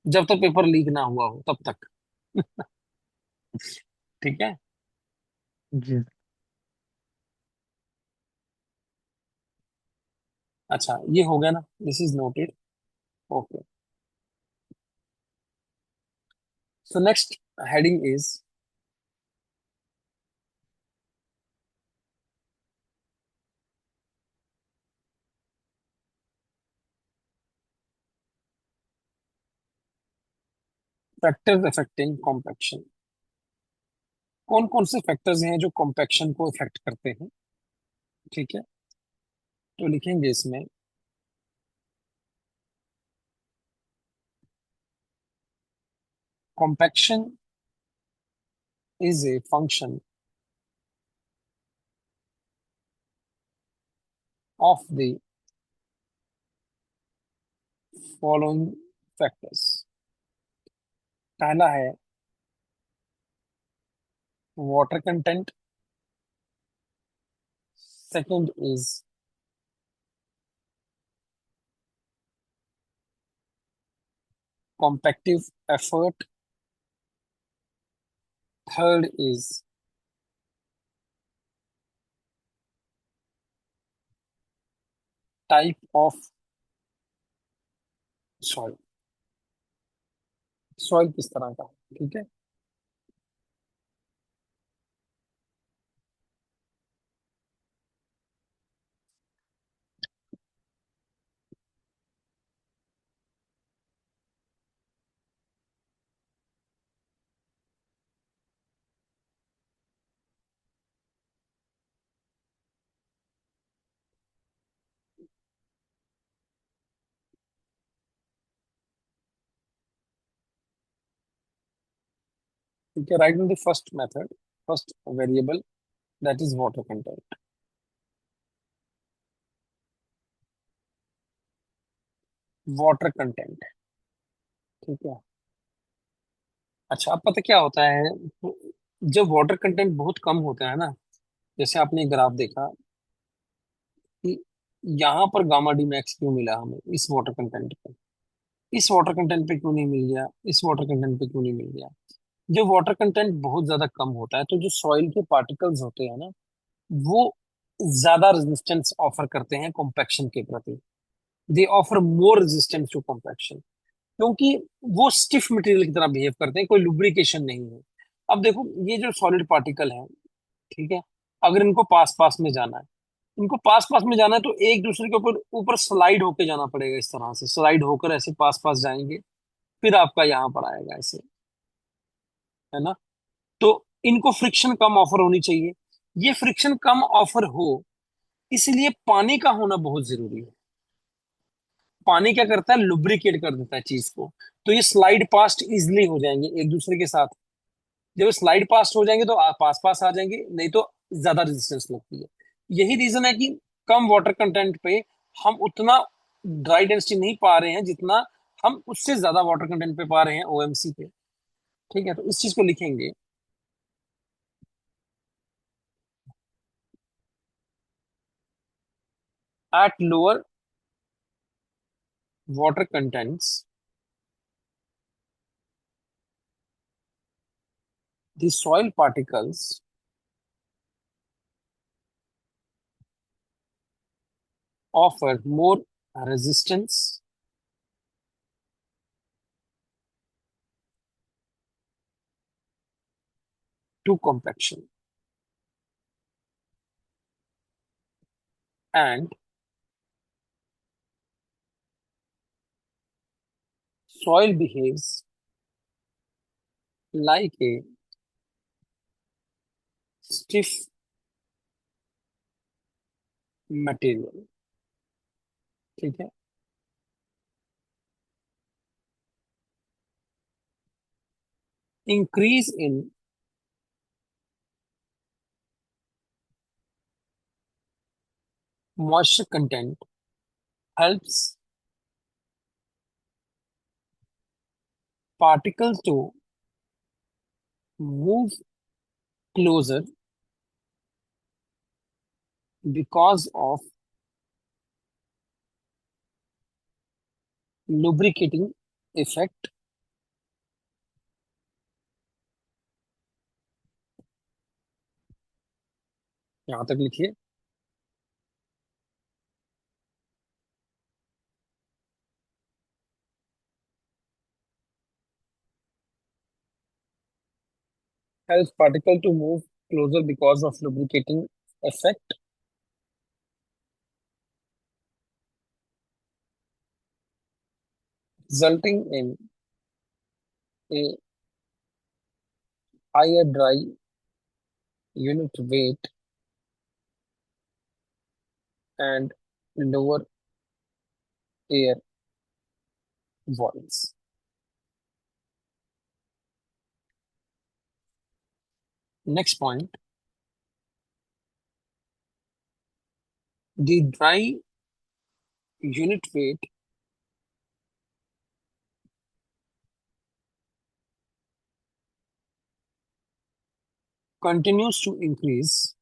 जब तक पेपर लीक ना हुआ हो तब तक। ठीक है। जी अच्छा ये हो गया ना, this is noted. Okay, so next heading is factors affecting compaction. कौन कौन से फैक्टर्स हैं जो कॉम्पैक्शन को इफेक्ट करते हैं? ठीक है, तो लिखेंगे इसमें, compaction is a function of the following factors. पहला है water content, second is compactive effort. Third is type of soil. Soil किस तरह का है, ठीक है। ठीक है, right in the first method, first variable, that is water content. Water content, ठीक है। अच्छा, अब पता क्या होता है, जब वाटर कंटेंट बहुत कम होता है ना, जैसे आपने ग्राफ देखा कि यहाँ पर गामा डी मैक्स क्यों मिला हमें इस वाटर कंटेंट पे, इस वाटर कंटेंट पे क्यों नहीं मिल गया, इस वाटर कंटेंट पे क्यों नहीं मिल गया। जब वाटर कंटेंट बहुत ज्यादा कम होता है तो जो सॉइल के पार्टिकल्स होते हैं ना, वो ज्यादा रेजिस्टेंस ऑफर करते हैं कॉम्पैक्शन के प्रति। They offer more resistance to compaction, क्योंकि वो स्टिफ मटेरियल की तरह बिहेव करते हैं, कोई लुब्रिकेशन नहीं है। अब देखो, ये जो सॉलिड पार्टिकल है, ठीक है, अगर इनको पास पास में जाना है, इनको पास पास में जाना है तो एक दूसरे के ऊपर ऊपर स्लाइड होके जाना पड़ेगा, इस तरह से स्लाइड होकर ऐसे पास पास जाएंगे, फिर आपका यहाँ पर आएगा ऐसे, है ना। तो इनको फ्रिक्शन कम ऑफर होनी चाहिए। ये फ्रिक्शन कम ऑफर हो, इसलिए पानी का होना बहुत जरूरी है। पानी क्या करता है, लुब्रिकेट कर देता है चीज को, तो ये स्लाइड पास्ट इजिली हो जाएंगे एक दूसरे के साथ। जब स्लाइड पास्ट हो जाएंगे तो पास पास आ जाएंगे, नहीं तो ज्यादा रेजिस्टेंस लगती है। यही रीजन है कि कम वाटर कंटेंट पे हम उतना ड्राई डेंसिटी नहीं पा रहे हैं जितना हम उससे ज्यादा वाटर कंटेंट पे पा रहे हैं ओएमसी पे। ठीक है, तो इस चीज को लिखेंगे। At lower water contents, the soil particles offer more resistance to compaction, and soil behaves like a stiff material। ठीक है, increase in moisture content helps particles to move closer because of lubricating effect। यहां तक लिखिए। Helps particle to move closer because of lubricating effect, resulting in a higher dry unit weight and lower air voids। Next point, the dry unit weight continues to increase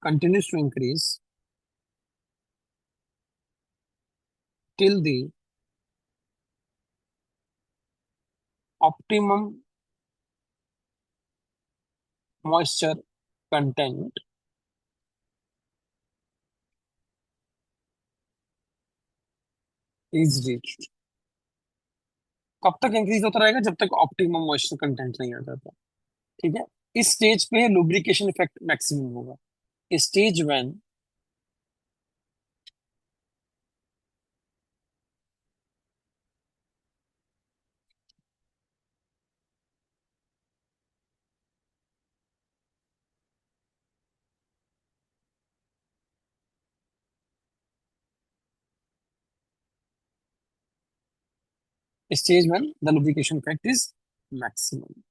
continues to increase till the optimum moisture content is reached। कब तक increase होता रहेगा? जब तक optimum moisture content नहीं आ जाता। ठीक है, इस स्टेज पे लुब्रिकेशन इफेक्ट मैक्सिमम होगा। Stage when stage when the lubrication effect is maximum.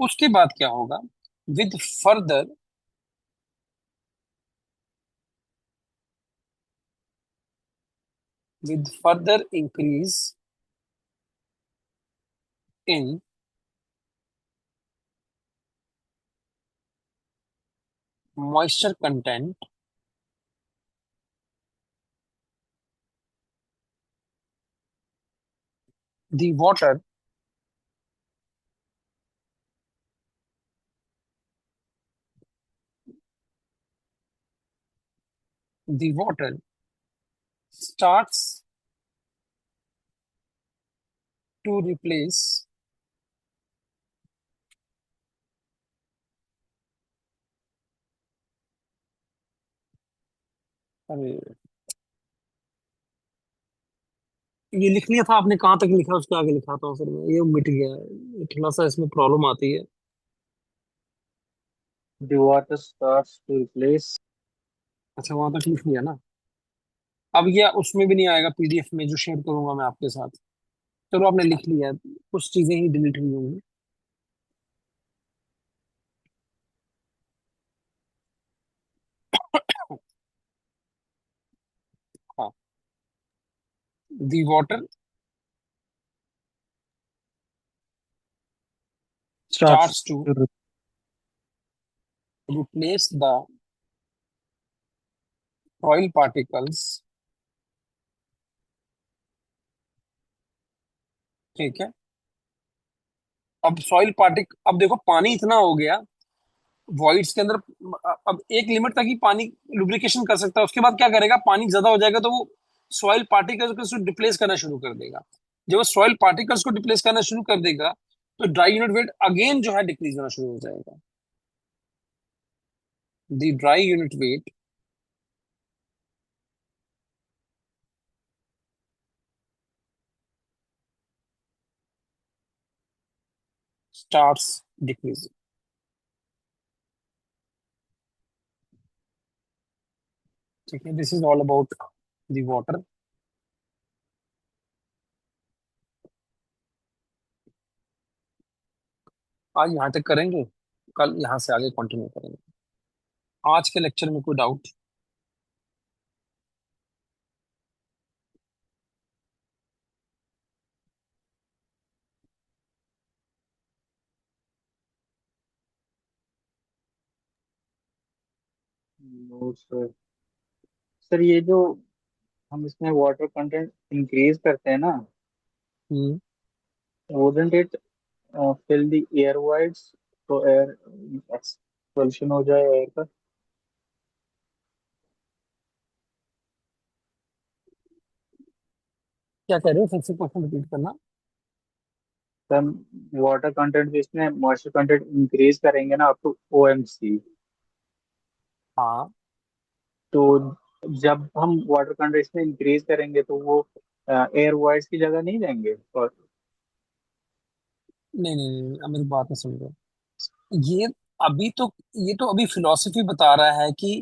उसके बाद क्या होगा? With further with further increase in moisture content, the water the water starts to replace अरे ये लिख लिया था आपने? कहाँ तक लिखा? उसके आगे लिखा था फिर मैं, ये मिट गया। ये थोड़ा सा इसमें प्रॉब्लम आती है। The water starts to replace। अच्छा, वहां तक लिख लिया ना? अब ये उसमें भी नहीं आएगा, पीडीएफ में जो शेयर करूंगा मैं आपके साथ। चलो, आपने लिख लिया, कुछ चीजें ही डिलीट हुई होंगी। हाँ, the water starts starts to to re- replace the soil particles। ठीक है, अब सॉइल पार्टिक, अब देखो पानी इतना हो गया वॉइड्स के अंदर। अब एक लिमिट तक ही पानी लुब्रिकेशन कर सकता है, उसके बाद क्या करेगा? पानी ज्यादा हो जाएगा तो वो सॉइल पार्टिकल्स को डिप्लेस करना शुरू कर देगा। जब वो सॉइल पार्टिकल्स को डिप्लेस करना शुरू कर देगा तो ड्राई यूनिट वेट अगेन जो है डिक्रीज होना शुरू हो जाएगा। The dry unit weight starts decreasing. ठीक है, this is all about the water. आज यहाँ तक करेंगे, कल यहाँ से आगे कंटिन्यू करेंगे। आज के लेक्चर में कोई डाउट? No sir. सर ये जो हम इसमें वाटर कंटेंट इंक्रीज करते हैं ना, hmm. Wouldn't it fill the air voids, तो एयर एक्सपल्शन हो जाए एयर का। क्या कह रहे हो? फिर से क्वेश्चन रिपीट करना। सर वाटर कंटेंट जो इसमें मॉइस्चर कंटेंट इंक्रीज करेंगे ना अप टू OMC, हाँ, तो जब हम वाटर कंटेंट इसमें इंक्रीज करेंगे तो वो एयर वाइड्स की जगह नहीं लेंगे। और नहीं नहीं नहीं, अब मेरी बात नहीं समझो। ये अभी तो ये तो अभी फिलॉसफी बता रहा है कि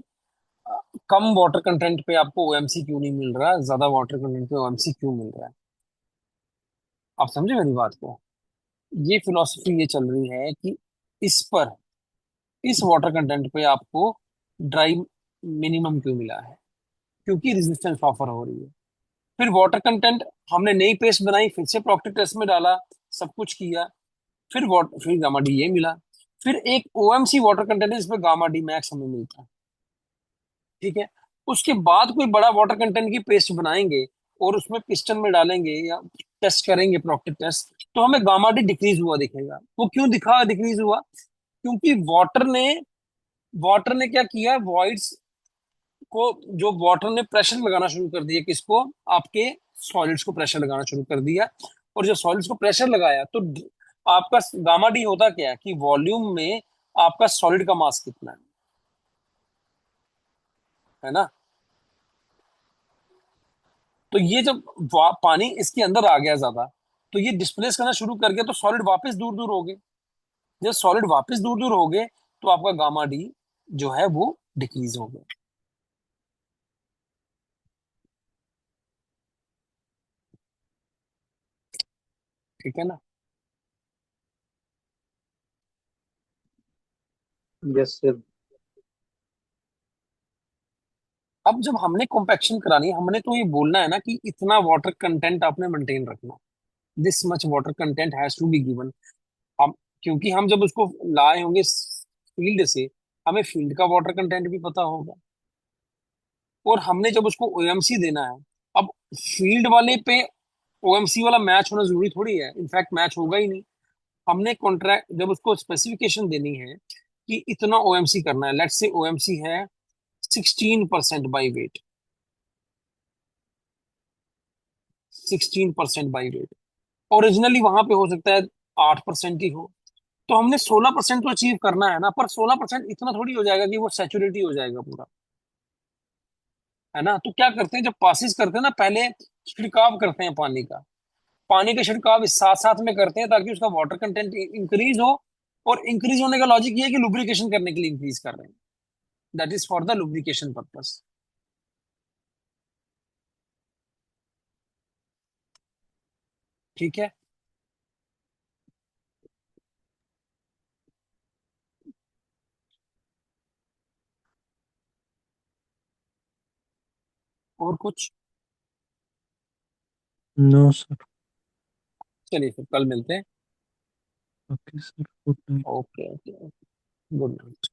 अ, कम वाटर कंटेंट पे आपको ओएमसी क्यों नहीं मिल रहा, ज्यादा वाटर कंटेंट पे ओएमसी क्यों मिल रहा है। आप समझे मेरी बात को? ये फिलॉसफी ये चल रही है कि इस पर, इस वाटर कंटेंट पे आपको ड्राई मिनिमम क्यों मिला है, क्योंकि रेजिस्टेंस ऑफर हो रही है। फिर वाटर कंटेंट, हमने नई पेस्ट बनाई, फिर से प्रॉक्टिक टेस्ट में डाला, सब कुछ किया, फिर गामा डी ये मिला। फिर एक ओएमसी वाटर कंटेंट है जिसमें गामा डी मैक्स हमें मिलता है। ठीक है। उसके बाद कोई बड़ा वाटर कंटेंट की पेस्ट बनाएंगे और उसमें पिस्टन में डालेंगे या टेस्ट करेंगे प्रोक्टिव टेस्ट, तो हमें गामा डी डिक्रीज हुआ दिखेगा। वो क्यों दिखा डिक्रीज हुआ? क्योंकि वाटर ने क्या किया, वॉइड्स को, जो वाटर ने प्रेशर लगाना शुरू कर दिया, किसको? आपके सॉलिड्स को प्रेशर लगाना शुरू कर दिया। और जब सॉलिड्स को प्रेशर लगाया तो आपका गामा डी होता क्या है कि वॉल्यूम में आपका सॉलिड का मास कितना है ना। तो ये जब पानी इसके अंदर आ गया ज्यादा, तो ये डिस्प्लेस करना शुरू कर गया, तो सॉलिड वापस दूर दूर हो गए। जब सॉलिड वापस दूर दूर हो गए तो आपका गामा डी जो है वो डिक्रीज हो गया। ठीक है ना। Yes sir. अब जब हमने कॉम्पैक्शन करानी है, हमने तो ये बोलना है ना कि इतना वाटर कंटेंट आपने मेंटेन रखना, this much water content has to be given. हम, क्योंकि हम जब उसको लाए होंगे फील्ड से, हमें फील्ड का वाटर कंटेंट भी पता होगा। और हमने जब उसको ओएमसी देना है, अब फील्ड वाले पे ओएमसी वाला मैच होना जरूरी थोड़ी है, इनफैक्ट मैच होगा ही नहीं। हमने कॉन्ट्रैक्ट जब उसको स्पेसिफिकेशन देनी है कि इतना ओएमसी करना है, लेट्स से ओएमसी है 16% by wait, 16% by wait, originally वहां पे हो सकता है 8% ही हो। तो हमने 16% तो अचीव करना है ना, पर 16% इतना थोड़ी हो जाएगा कि वो सैचुरेट ही हो जाएगा पूरा, है ना। तो क्या करते हैं, जब पासिस करते हैं ना, पहले छिड़काव करते हैं पानी का। पानी का छिड़काव इस साथ साथ में करते हैं ताकि उसका वाटर कंटेंट इंक्रीज हो। और इंक्रीज होने का लॉजिक ये है कि लुब्रिकेशन करने के लिए इंक्रीज कर रहे हैं, that is for the lubrication purpose. ठीक है। और कुछ? No sir. चलिए फिर कल मिलते हैं। Okay sir, good night. Okay okay. Good night.